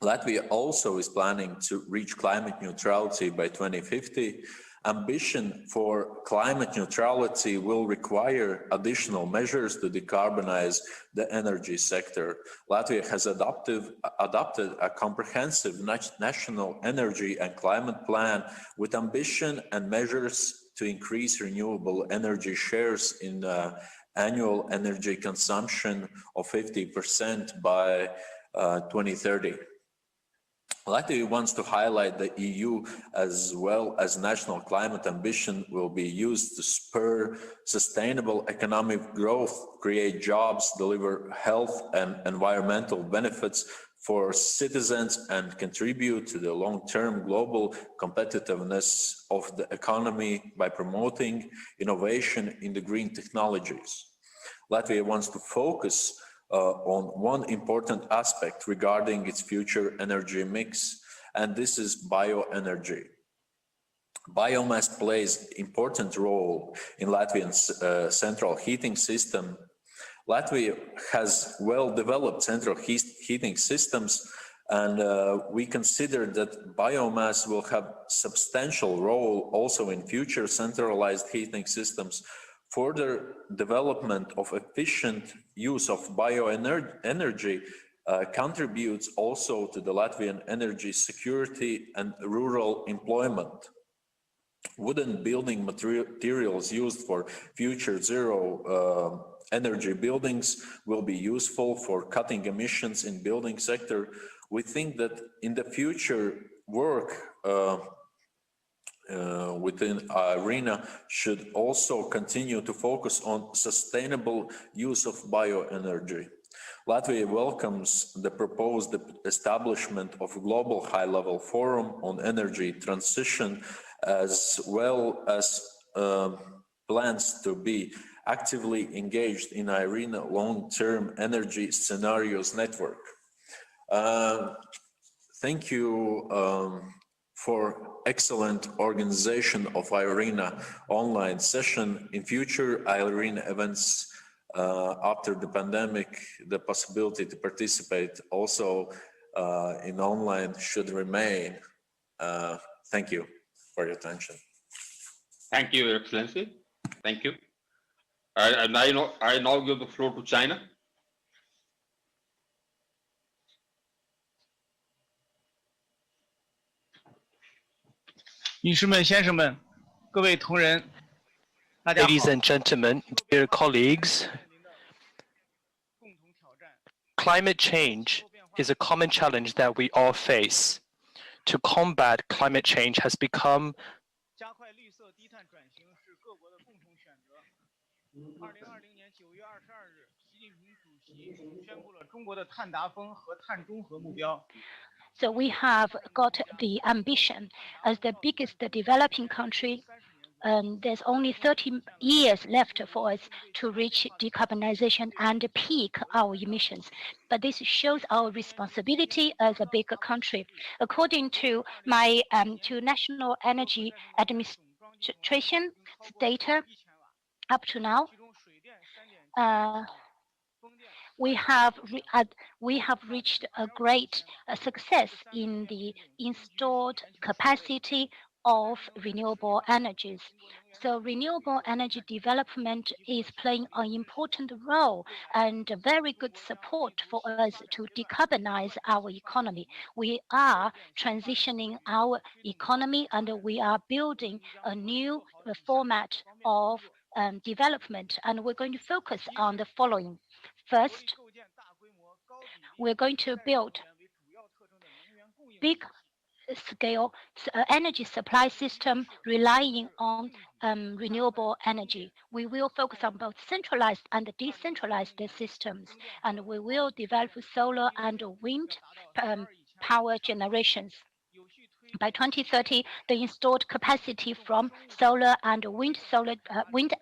Latvia also is planning to reach climate neutrality by 2050. Ambition for climate neutrality will require additional measures to decarbonize the energy sector. Latvia has adopted a comprehensive national energy and climate plan with ambition and measures to increase renewable energy shares in annual energy consumption of 50% by 2030. Latvia wants to highlight the EU as well as national climate ambition will be used to spur sustainable economic growth, create jobs, deliver health and environmental benefits for citizens, and contribute to the long-term global competitiveness of the economy by promoting innovation in the green technologies. Latvia wants to focus on one important aspect regarding its future energy mix, and this is bioenergy. Biomass plays an important role in Latvia's central heating system. Latvia has well-developed central heating systems, and we consider that biomass will have substantial role also in future centralized heating systems. Further development of efficient use of bioenergy contributes also to the Latvian energy security and rural employment. Wooden building materials used for future zero energy buildings will be useful for cutting emissions in building sector. We think that in the future work within IRENA should also continue to focus on sustainable use of bioenergy. Latvia welcomes the proposed establishment of a global high-level forum on energy transition, as well as plans to be actively engaged in IRENA long-term energy scenarios network. Thank you for excellent organization of IRENA online session. In future IRENA events after the pandemic, the possibility to participate also in online should remain. Thank you for your attention. Thank you, Your Excellency. Thank you. And I now give the floor to China. 女士们、先生们、各位同仁，大家好。Ladies and gentlemen, dear colleagues, climate change is a common challenge that we all face. To combat climate change has become 加快绿色低碳转型是各国的共同选择。2020年9月22日，习近平主席宣布了中国的碳达峰和碳中和目标。 So we have got the ambition as the biggest developing country. There's only 30 years left for us to reach decarbonization and peak our emissions. But this shows our responsibility as a bigger country. According to my to National Energy Administration data, up to now, we have reached a great success in the installed capacity of renewable energies. So renewable energy development is playing an important role and a very good support for us to decarbonize our economy. We are transitioning our economy and we are building a new format of development, and we're going to focus on the following. First, we're going to build big scale energy supply system relying on renewable energy. We will focus on both centralized and decentralized systems, and we will develop solar and wind power generations. By 2030, the installed capacity from solar and wind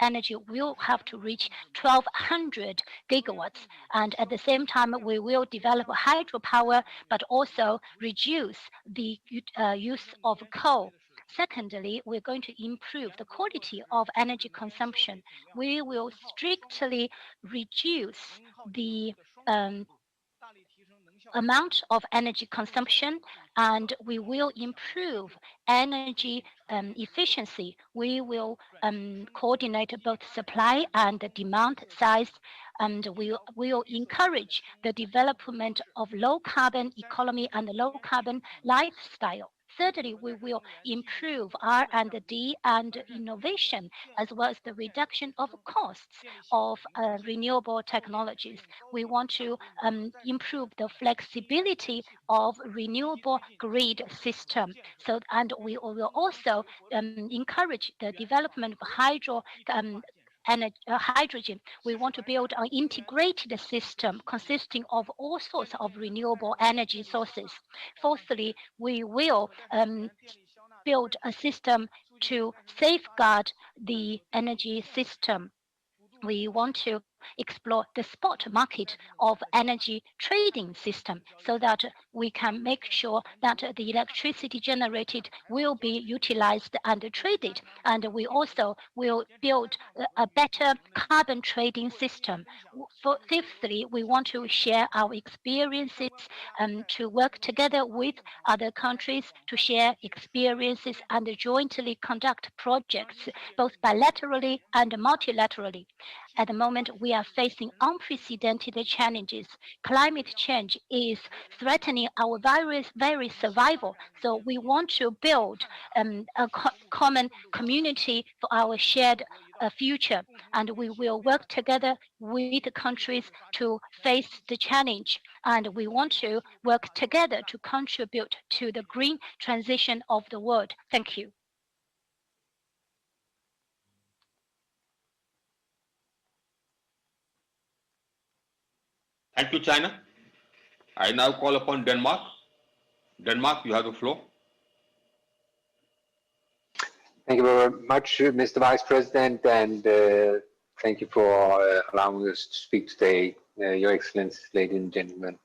energy will have to reach 1,200 gigawatts. And at the same time, we will develop hydropower, but also reduce the use of coal. Secondly, we're going to improve the quality of energy consumption. We will strictly reduce the amount of energy consumption, and we will improve energy efficiency. We will coordinate both supply and demand size, and we will encourage the development of low carbon economy and low carbon lifestyle. Thirdly, we will improve R&D and innovation, as well as the reduction of costs of renewable technologies. We want to improve the flexibility of renewable grid system. So, and we will also encourage the development of hydrogen. We want to build an integrated system consisting of all sorts of renewable energy sources. Fourthly, we will build a system to safeguard the energy system. We want to explore the spot market of energy trading system so that we can make sure that the electricity generated will be utilized and traded. And we also will build a better carbon trading system. Fifthly, we want to share our experiences to work together with other countries to share experiences and jointly conduct projects both bilaterally and multilaterally. At the moment, we are facing unprecedented challenges. Climate change is threatening our very survival. So we want to build a common community for our shared future. And we will work together with the countries to face the challenge. And we want to work together to contribute to the green transition of the world. Thank you. Thank you, China. I now call upon Denmark. Denmark, you have the floor. Thank you very much, Mr. Vice President, and thank you for allowing us to speak today, Your Excellencies, ladies and gentlemen.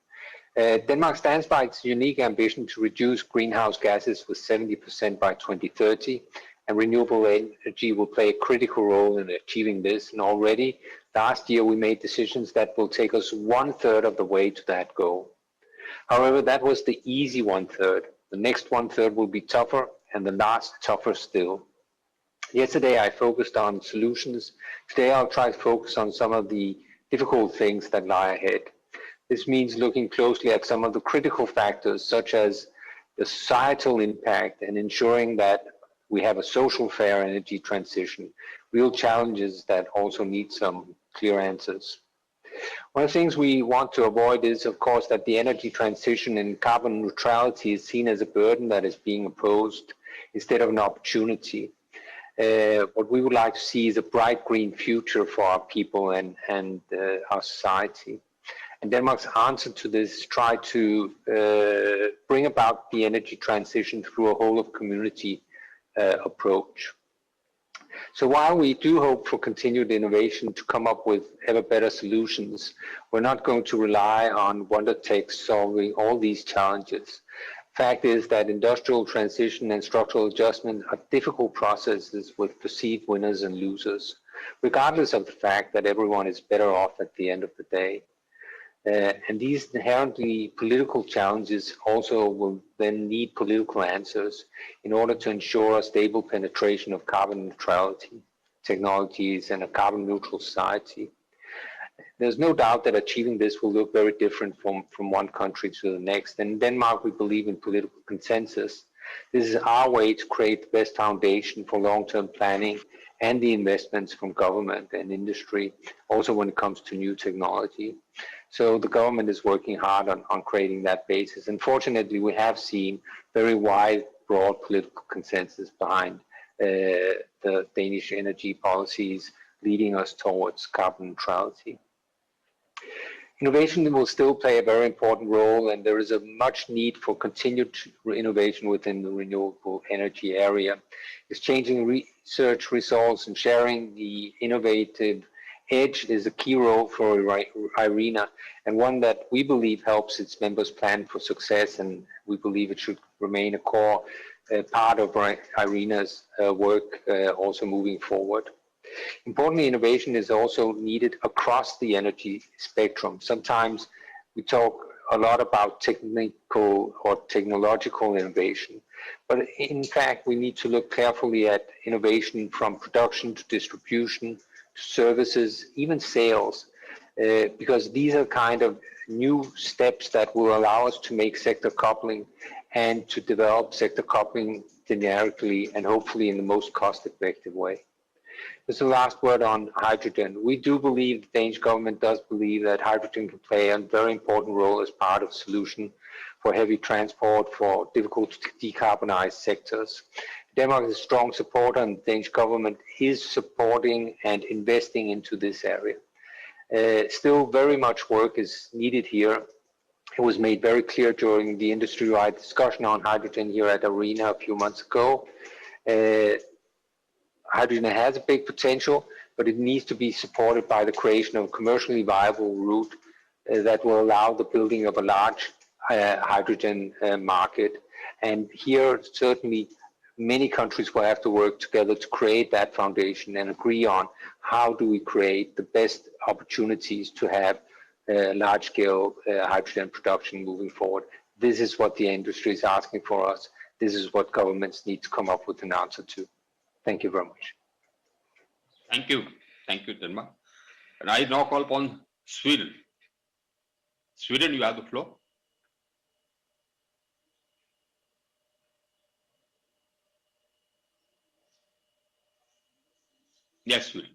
Denmark stands by its unique ambition to reduce greenhouse gases with 70% by 2030, and renewable energy will play a critical role in achieving this. And already last year we made decisions that will take us 1/3 of the way to that goal. However, that was the easy 1/3. The next 1/3 will be tougher, and the last tougher still. Yesterday I focused on solutions. Today I'll try to focus on some of the difficult things that lie ahead. This means looking closely at some of the critical factors, such as the societal impact and ensuring that we have a social fair energy transition, real challenges that also need some clear answers. One of the things we want to avoid is, of course, that the energy transition and carbon neutrality is seen as a burden that is being imposed instead of an opportunity. What we would like to see is a bright green future for our people and our society. And Denmark's answer to this try to bring about the energy transition through a whole of community approach. So while we do hope for continued innovation to come up with ever better solutions, we're not going to rely on wonder techs solving all these challenges. Fact is that industrial transition and structural adjustment are difficult processes with perceived winners and losers, regardless of the fact that everyone is better off at the end of the day. And these inherently political challenges also will then need political answers in order to ensure a stable penetration of carbon neutrality technologies and a carbon neutral society. There's no doubt that achieving this will look very different from one country to the next. And in Denmark, we believe in political consensus. This is our way to create the best foundation for long-term planning and the investments from government and industry, also when it comes to new technology. So the government is working hard on creating that basis. Unfortunately, we have seen very wide, broad political consensus behind the Danish energy policies leading us towards carbon neutrality. Innovation will still play a very important role, and there is a much need for continued innovation within the renewable energy area. Exchanging research results and sharing the innovative edge is a key role for IRENA, and one that we believe helps its members plan for success, and we believe it should remain a core part of IRENA's work also moving forward. Importantly, innovation is also needed across the energy spectrum. Sometimes we talk a lot about technical or technological innovation, but in fact we need to look carefully at innovation from production to distribution, to services, even sales, because these are kind of new steps that will allow us to make sector coupling and to develop sector coupling generically and hopefully in the most cost-effective way. This is the last word on hydrogen. We do believe, the Danish government does believe that hydrogen can play a very important role as part of the solution for heavy transport, for difficult to decarbonize sectors. Denmark is a strong supporter, and the Danish government is supporting and investing into this area. Still very much work is needed here. It was made very clear during the industry-wide discussion on hydrogen here at IRENA a few months ago. Hydrogen has a big potential, but it needs to be supported by the creation of a commercially viable route that will allow the building of a large hydrogen market. And here, certainly, many countries will have to work together to create that foundation and agree on how do we create the best opportunities to have large-scale hydrogen production moving forward. This is what the industry is asking for us. This is what governments need to come up with an answer to. Thank you very much. Thank you. Thank you, Denmark. And I now call upon Sweden. Sweden, you have the floor. Yes, Sweden.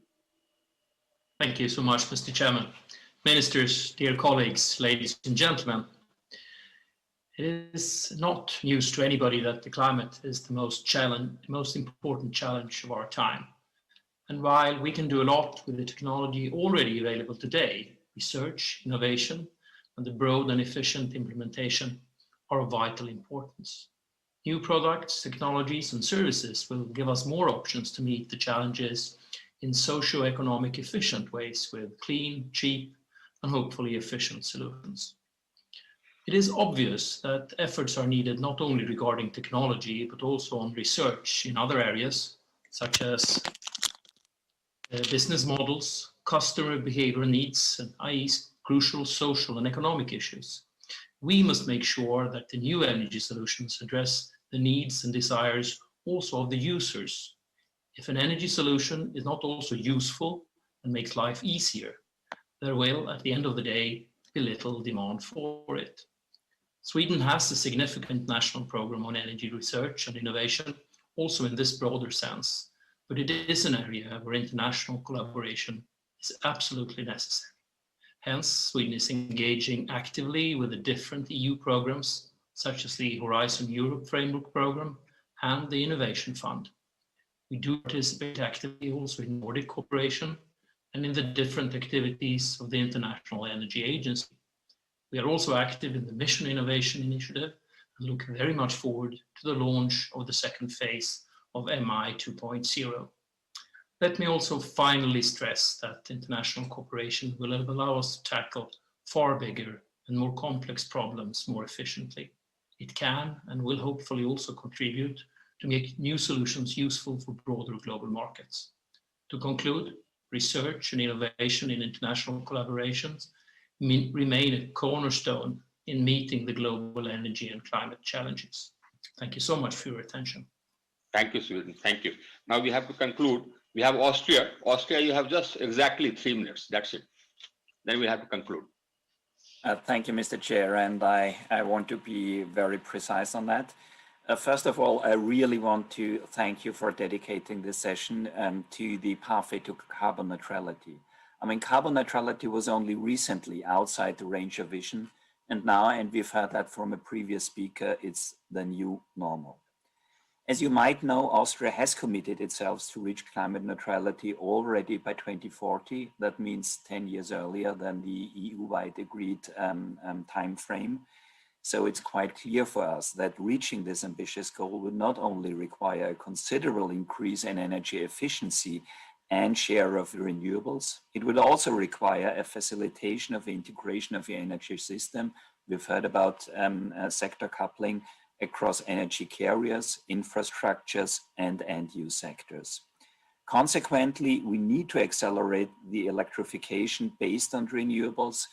Thank you so much, Mr. Chairman. Ministers, dear colleagues, ladies and gentlemen. It is not news to anybody that the climate is the most important challenge of our time. And while we can do a lot with the technology already available today, research, innovation, and the broad and efficient implementation are of vital importance. New products, technologies, and services will give us more options to meet the challenges in socio-economic efficient ways with clean, cheap, and hopefully efficient solutions. It is obvious that efforts are needed not only regarding technology, but also on research in other areas, such as business models, customer behavior needs, and i.e. crucial social and economic issues. We must make sure that the new energy solutions address the needs and desires also of the users. If an energy solution is not also useful and makes life easier, there will, at the end of the day, be little demand for it. Sweden has a significant national program on energy research and innovation, also in this broader sense, but it is an area where international collaboration is absolutely necessary. Hence, Sweden is engaging actively with the different EU programs, such as the Horizon Europe Framework Program and the Innovation Fund. We do participate actively also in Nordic cooperation and in the different activities of the International Energy Agency. We are also active in the Mission Innovation Initiative and look very much forward to the launch of the second phase of MI 2.0. Let me also finally stress that international cooperation will allow us to tackle far bigger and more complex problems more efficiently. It can and will hopefully also contribute to make new solutions useful for broader global markets. To conclude, research and innovation in international collaborations remain a cornerstone in meeting the global energy and climate challenges. Thank you so much for your attention. Thank you, Sweden. Thank you. Now we have to conclude. We have Austria. Austria, you have just exactly 3 minutes. That's it. Then we have to conclude. Thank you, Mr. Chair, and I want to be very precise on that. First of all, I really want to thank you for dedicating this session to the pathway to carbon neutrality. I mean, carbon neutrality was only recently outside the range of vision, and now, and we've heard that from a previous speaker, it's the new normal. As you might know, Austria has committed itself to reach climate neutrality already by 2040. That means 10 years earlier than the EU-wide agreed time frame. So it's quite clear for us that reaching this ambitious goal would not only require a considerable increase in energy efficiency and share of renewables, it would also require a facilitation of the integration of the energy system. We've heard about sector coupling across energy carriers, infrastructures, and end-use sectors. Consequently, we need to accelerate the electrification based on renewables,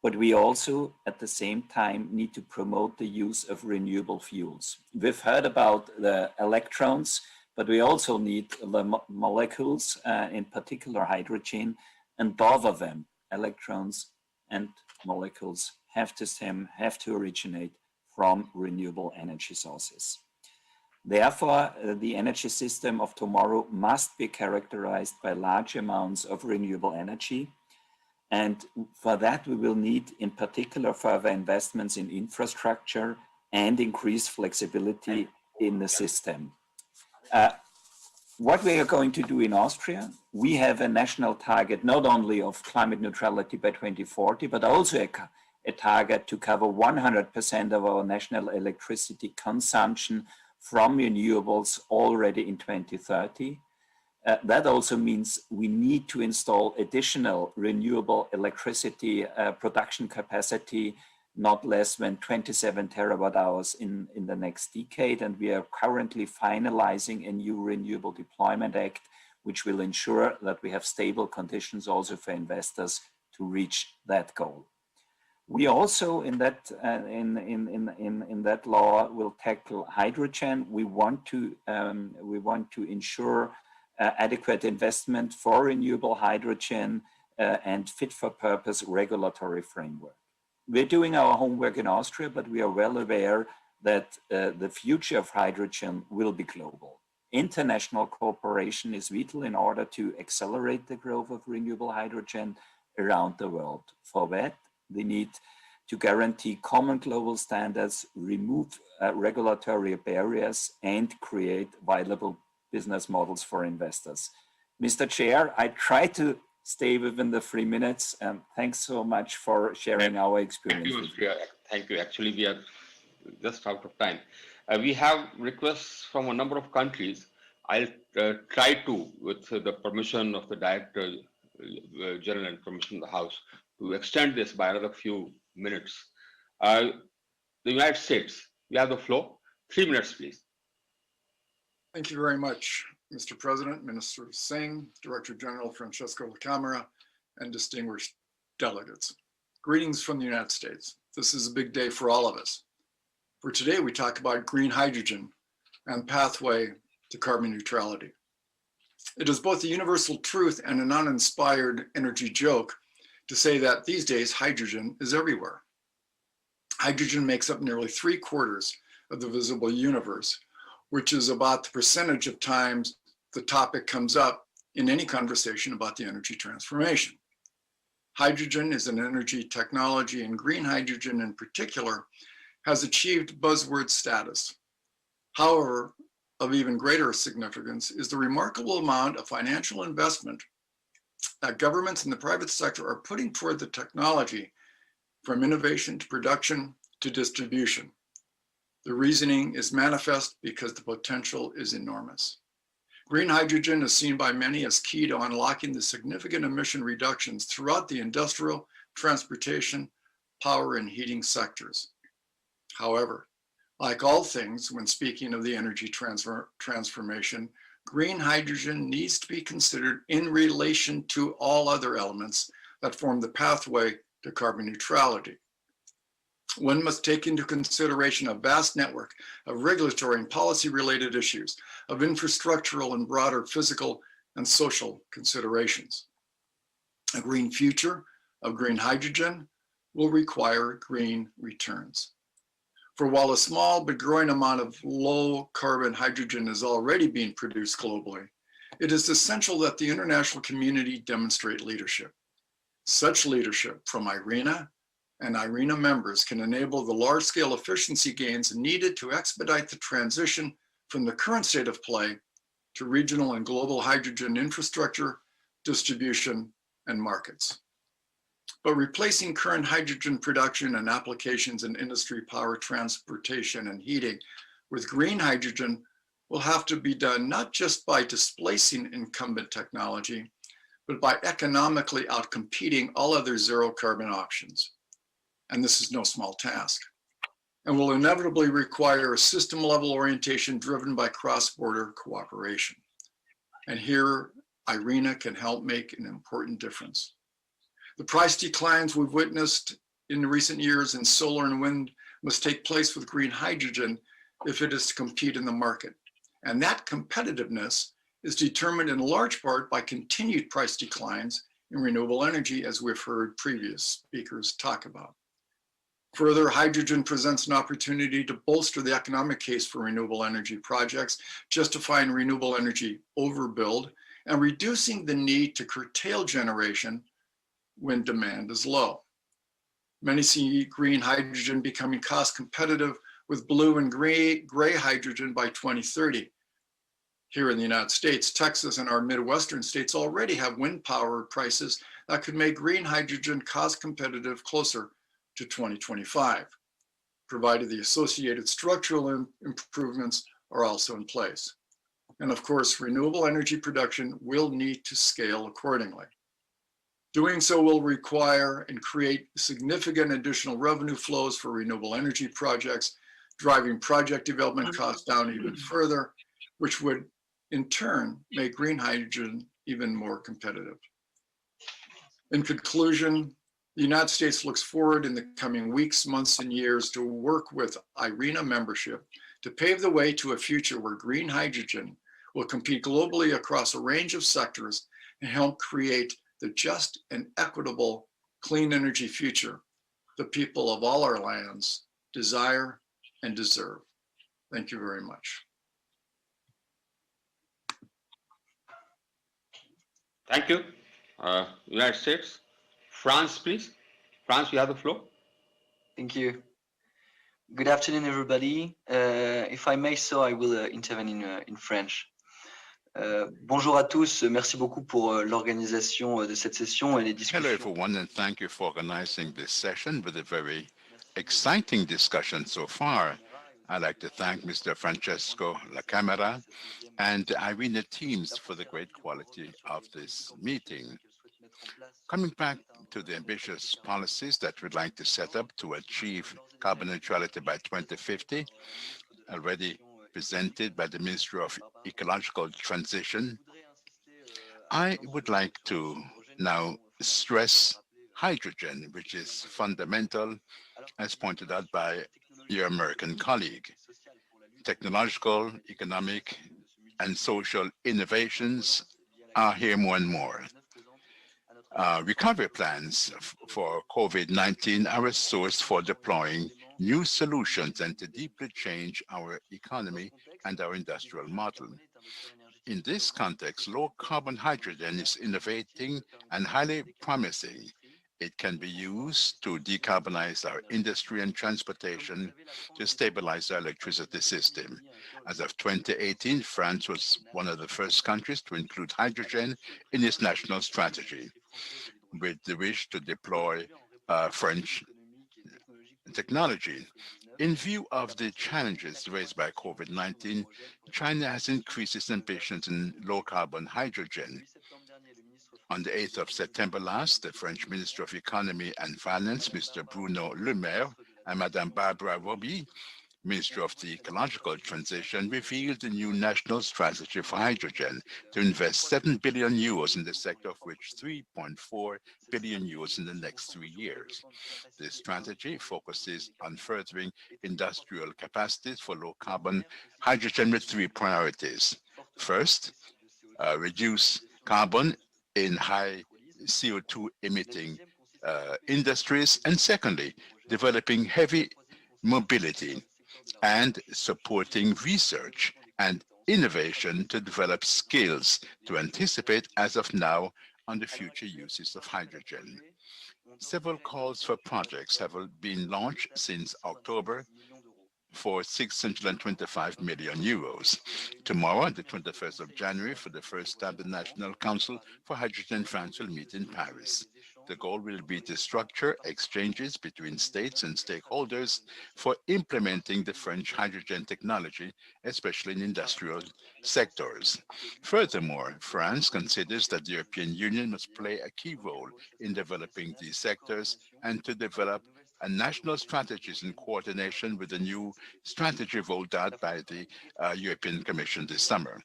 but we also, at the same time, need to promote the use of renewable fuels. We've heard about the electrons, but we also need the molecules, in particular hydrogen, and both of them, electrons and molecules, have to originate from renewable energy sources. Therefore, the energy system of tomorrow must be characterized by large amounts of renewable energy. And for that, we will need, in particular, further investments in infrastructure and increased flexibility in the system. What we are going to do in Austria, we have a national target not only of climate neutrality by 2040, but also a target to cover 100% of our national electricity consumption from renewables already in 2030. That also means we need to install additional renewable electricity production capacity, not less than 27 terawatt hours in the next decade. And we are currently finalizing a new Renewable Deployment Act, which will ensure that we have stable conditions also for investors to reach that goal. We also, in that law, will tackle hydrogen. We want to ensure adequate investment for renewable hydrogen and fit-for-purpose regulatory framework. We're doing our homework in Austria, but we are well aware that the future of hydrogen will be global. International cooperation is vital in order to accelerate the growth of renewable hydrogen around the world. For that, we need to guarantee common global standards, remove regulatory barriers, and create viable business models for investors. Mr. Chair, I try to stay within the 3 minutes. Thanks so much for sharing our experience. Thank you. Actually, we are just out of time. We have requests from a number of countries. I'll try to, with the permission of the Director General and permission of the House, to extend this by another few minutes. the United States. You have the floor. 3 minutes, please. Thank you very much, Mr. President, Minister Singh, Director General Francesco La Camera, and distinguished delegates. Greetings from the United States. This is a big day for all of us. For today, we talk about green hydrogen and pathway to carbon neutrality. It is both a universal truth and an uninspired energy joke to say that these days hydrogen is everywhere. Hydrogen makes up nearly 3/4 of the visible universe, which is about the percentage of times the topic comes up in any conversation about the energy transformation. Hydrogen is an energy technology, and green hydrogen in particular has achieved buzzword status. However, of even greater significance is the remarkable amount of financial investment that governments and the private sector are putting toward the technology, from innovation to production to distribution. The reasoning is manifest because the potential is enormous. Green hydrogen is seen by many as key to unlocking the significant emission reductions throughout the industrial, transportation, power, and heating sectors. However, like all things when speaking of the energy transformation, green hydrogen needs to be considered in relation to all other elements that form the pathway to carbon neutrality. One must take into consideration a vast network of regulatory and policy-related issues, of infrastructural and broader physical and social considerations. A green future of green hydrogen will require green returns. For while a small but growing amount of low carbon hydrogen is already being produced globally, it is essential that the international community demonstrate leadership. Such leadership from IRENA and IRENA members can enable the large-scale efficiency gains needed to expedite the transition from the current state of play to regional and global hydrogen infrastructure, distribution, and markets. But replacing current hydrogen production and applications in industry, power, transportation, and heating with green hydrogen will have to be done not just by displacing incumbent technology, but by economically outcompeting all other zero carbon options. And this is no small task, and will inevitably require a system-level orientation driven by cross-border cooperation. And here, IRENA can help make an important difference. The price declines we've witnessed in recent years in solar and wind must take place with green hydrogen if it is to compete in the market. And that competitiveness is determined in large part by continued price declines in renewable energy, as we've heard previous speakers talk about. Further, hydrogen presents an opportunity to bolster the economic case for renewable energy projects, justifying renewable energy overbuild and reducing the need to curtail generation when demand is low. Many see green hydrogen becoming cost competitive with blue and gray hydrogen by 2030. Here in the United States, Texas and our Midwestern states already have wind power prices that could make green hydrogen cost competitive closer to 2025, provided the associated structural improvements are also in place. And of course, renewable energy production will need to scale accordingly. Doing so will require and create significant additional revenue flows for renewable energy projects, driving project development costs down even further, which would in turn make green hydrogen even more competitive. In conclusion, the United States looks forward in the coming weeks, months, and years to work with IRENA membership to pave the way to a future where green hydrogen will compete globally across a range of sectors and help create the just and equitable clean energy future the people of all our lands desire and deserve. Thank you very much. Thank you. United States. France, please. France, you have the floor. Thank you. Good afternoon, everybody. If I may so, I will intervene in French. Bonjour à tous. Merci beaucoup pour l'organisation de cette session et les discussions. Hello, everyone, and thank you for organizing this session with a very exciting discussion so far. I'd like to thank Mr. Francesco La Camera and the IRENA teams for the great quality of this meeting. Coming back to the ambitious policies that we'd like to set up to achieve carbon neutrality by 2050, already presented by the Minister of Ecological Transition, I would like to now stress hydrogen, which is fundamental, as pointed out by your American colleague. Technological, economic, and social innovations are here more and more. Recovery plans for COVID-19 are a source for deploying new solutions and to deeply change our economy and our industrial model. In this context, low-carbon hydrogen is innovating and highly promising. It can be used to decarbonize our industry and transportation, to stabilize our electricity system. As of 2018, France was one of the first countries to include hydrogen in its national strategy, with the wish to deploy French technology. In view of the challenges raised by COVID-19, China has increased its ambitions in low-carbon hydrogen. On the 8th of September last, the French Minister of Economy and Finance, Mr. Bruno Le Maire, and Madame Barbara Roby, Minister of the Ecological Transition, revealed a new national strategy for hydrogen to invest 7 billion euros in the sector, of which 3.4 billion euros in the next 3 years. This strategy focuses on furthering industrial capacities for low-carbon hydrogen with 3 priorities. First, reduce carbon in high CO2 emitting industries, and secondly, developing heavy mobility and supporting research and innovation to develop skills to anticipate as of now on the future uses of hydrogen. Several calls for projects have been launched since October for 625 million euros. Tomorrow, the 21st of January, for the first time, the National Council for Hydrogen France will meet in Paris. The goal will be to structure exchanges between states and stakeholders for implementing the French hydrogen technology, especially in industrial sectors. Furthermore, France considers that the European Union must play a key role in developing these sectors and to develop a national strategies in coordination with the new strategy rolled out by the European Commission this summer.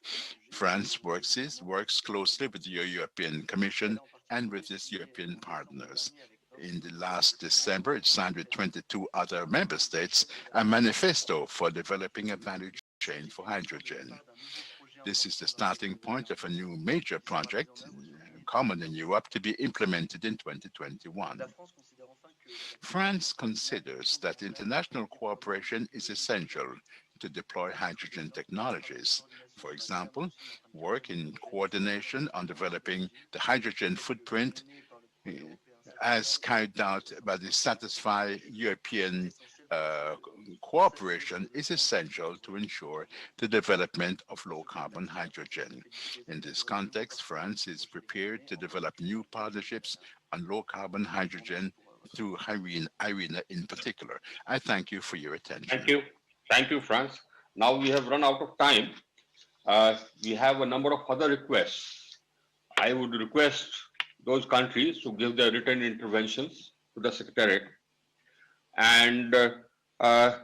France works closely with the European Commission and with its European partners. In the last December, it signed with 22 other member states a manifesto for developing a value chain for hydrogen. This is the starting point of a new major project, common in Europe, to be implemented in 2021. France considers that international cooperation is essential to deploy hydrogen technologies. For example, work in coordination on developing the hydrogen footprint as carried out by the Satisfy European cooperation is essential to ensure the development of low-carbon hydrogen. In this context, France is prepared to develop new partnerships on low-carbon hydrogen through IRENA in particular. I thank you for your attention. Thank you. Thank you, Franz. Now we have run out of time. We have a number of other requests. I would request those countries to give their written interventions to the Secretariat. And the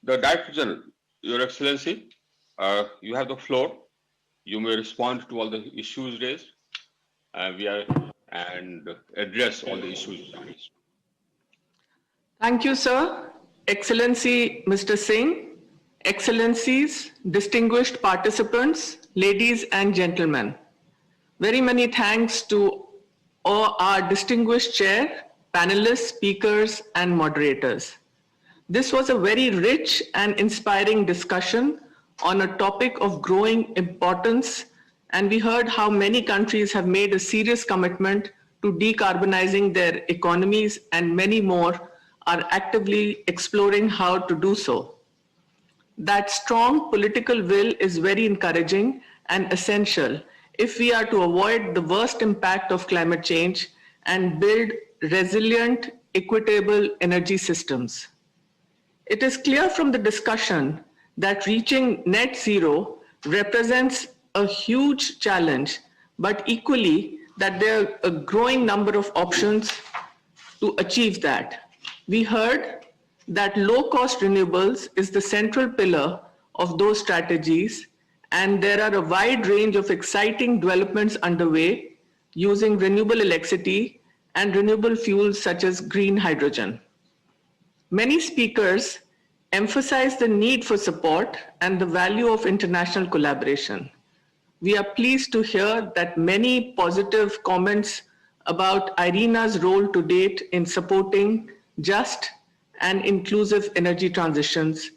Director General, Your Excellency, you have the floor. You may respond to all the issues raised and address all the issues raised. Thank you, sir. Excellency, Mr. Singh, Excellencies, distinguished participants, ladies and gentlemen. Very many thanks to all our distinguished chair, panelists, speakers, and moderators. This was a very rich and inspiring discussion on a topic of growing importance, and we heard how many countries have made a serious commitment to decarbonizing their economies, and many more are actively exploring how to do so. That strong political will is very encouraging and essential if we are to avoid the worst impact of climate change and build resilient, equitable energy systems. It is clear from the discussion that reaching net zero represents a huge challenge, but equally, that there are a growing number of options to achieve that. We heard that low-cost renewables is the central pillar of those strategies, and there are a wide range of exciting developments underway using renewable electricity and renewable fuels such as green hydrogen. Many speakers emphasize the need for support and the value of international collaboration. We are pleased to hear that many positive comments about IRENA's role to date in supporting just and inclusive energy transitions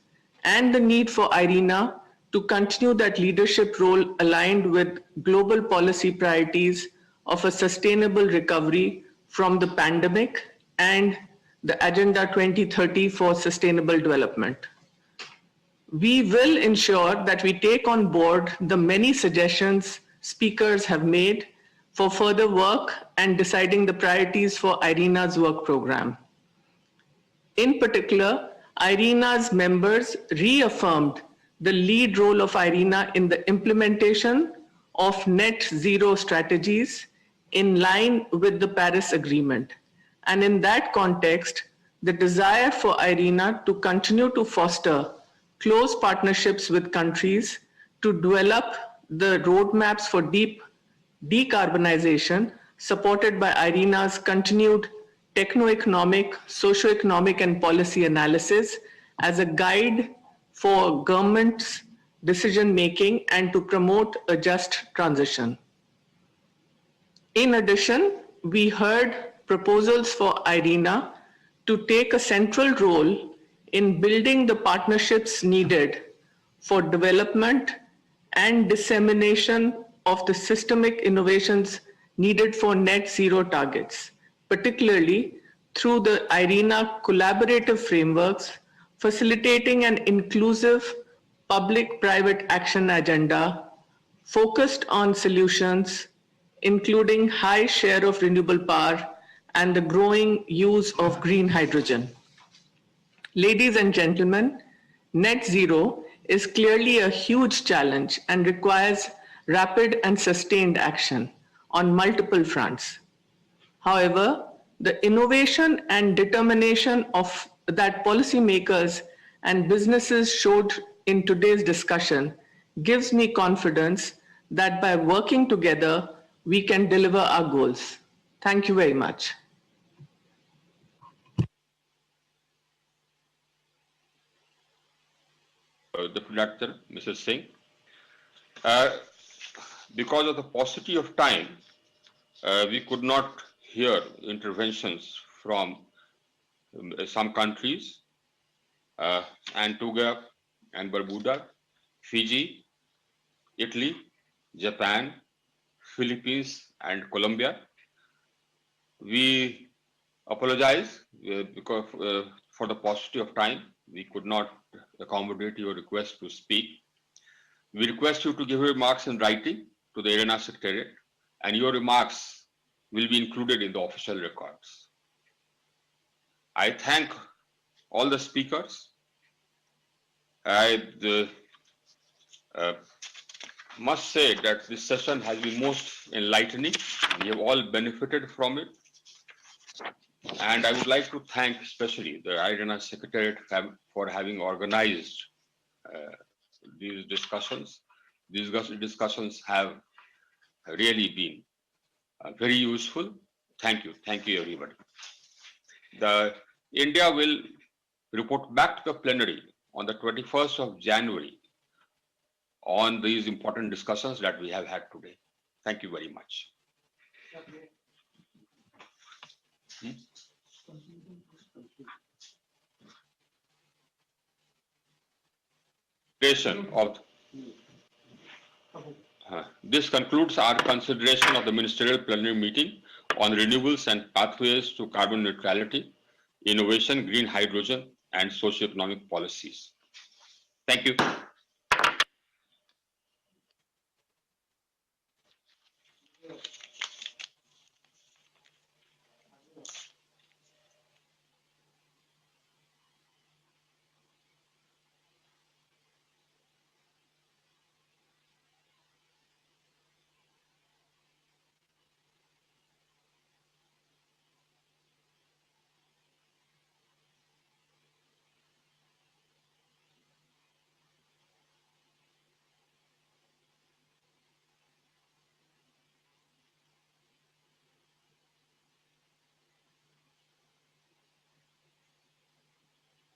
and the need for IRENA to continue that leadership role aligned with global policy priorities of a sustainable recovery from the pandemic and the Agenda 2030 for Sustainable Development. We will ensure that we take on board the many suggestions speakers have made for further work and deciding the priorities for IRENA's work program. In particular, IRENA's members reaffirmed the lead role of IRENA in the implementation of net zero strategies in line with the Paris Agreement. And in that context, the desire for IRENA to continue to foster close partnerships with countries to develop the roadmaps for decarbonization supported by IRENA's continued techno-economic, socio-economic and policy analysis as a guide for government's decision-making and to promote a just transition. In addition, we heard proposals for IRENA to take a central role in building the partnerships needed for development and dissemination of the systemic innovations needed for net zero targets, particularly through the IRENA collaborative frameworks, facilitating an inclusive public-private action agenda focused on solutions, including high share of renewable power and the growing use of green hydrogen. Ladies and gentlemen, net zero is clearly a huge challenge and requires rapid and sustained action on multiple fronts. However, the innovation and determination of that policymakers and businesses showed in today's discussion gives me confidence that by working together, we can deliver our goals. Thank you very much. The Director, Mrs. Singh. Because of the paucity of time, we could not hear interventions from some countries, Antigua and Barbuda, Fiji, Italy, Japan, Philippines, and Colombia. We apologize because for the paucity of time, we could not accommodate your request to speak. We request you to give your remarks in writing to the IRENA Secretariat, and your remarks will be included in the official records. I thank all the speakers. I must say that this session has been most enlightening. We have all benefited from it. And I would like to thank especially the IRENA Secretariat for having organized these discussions. These discussions have really been very useful. Thank you everybody. India will report back to the plenary on the 21st of January on these important discussions that we have had today. Thank you very much. This concludes our consideration of the ministerial plenary meeting on renewables and pathways to carbon neutrality, innovation, green hydrogen, and socioeconomic policies. Thank you.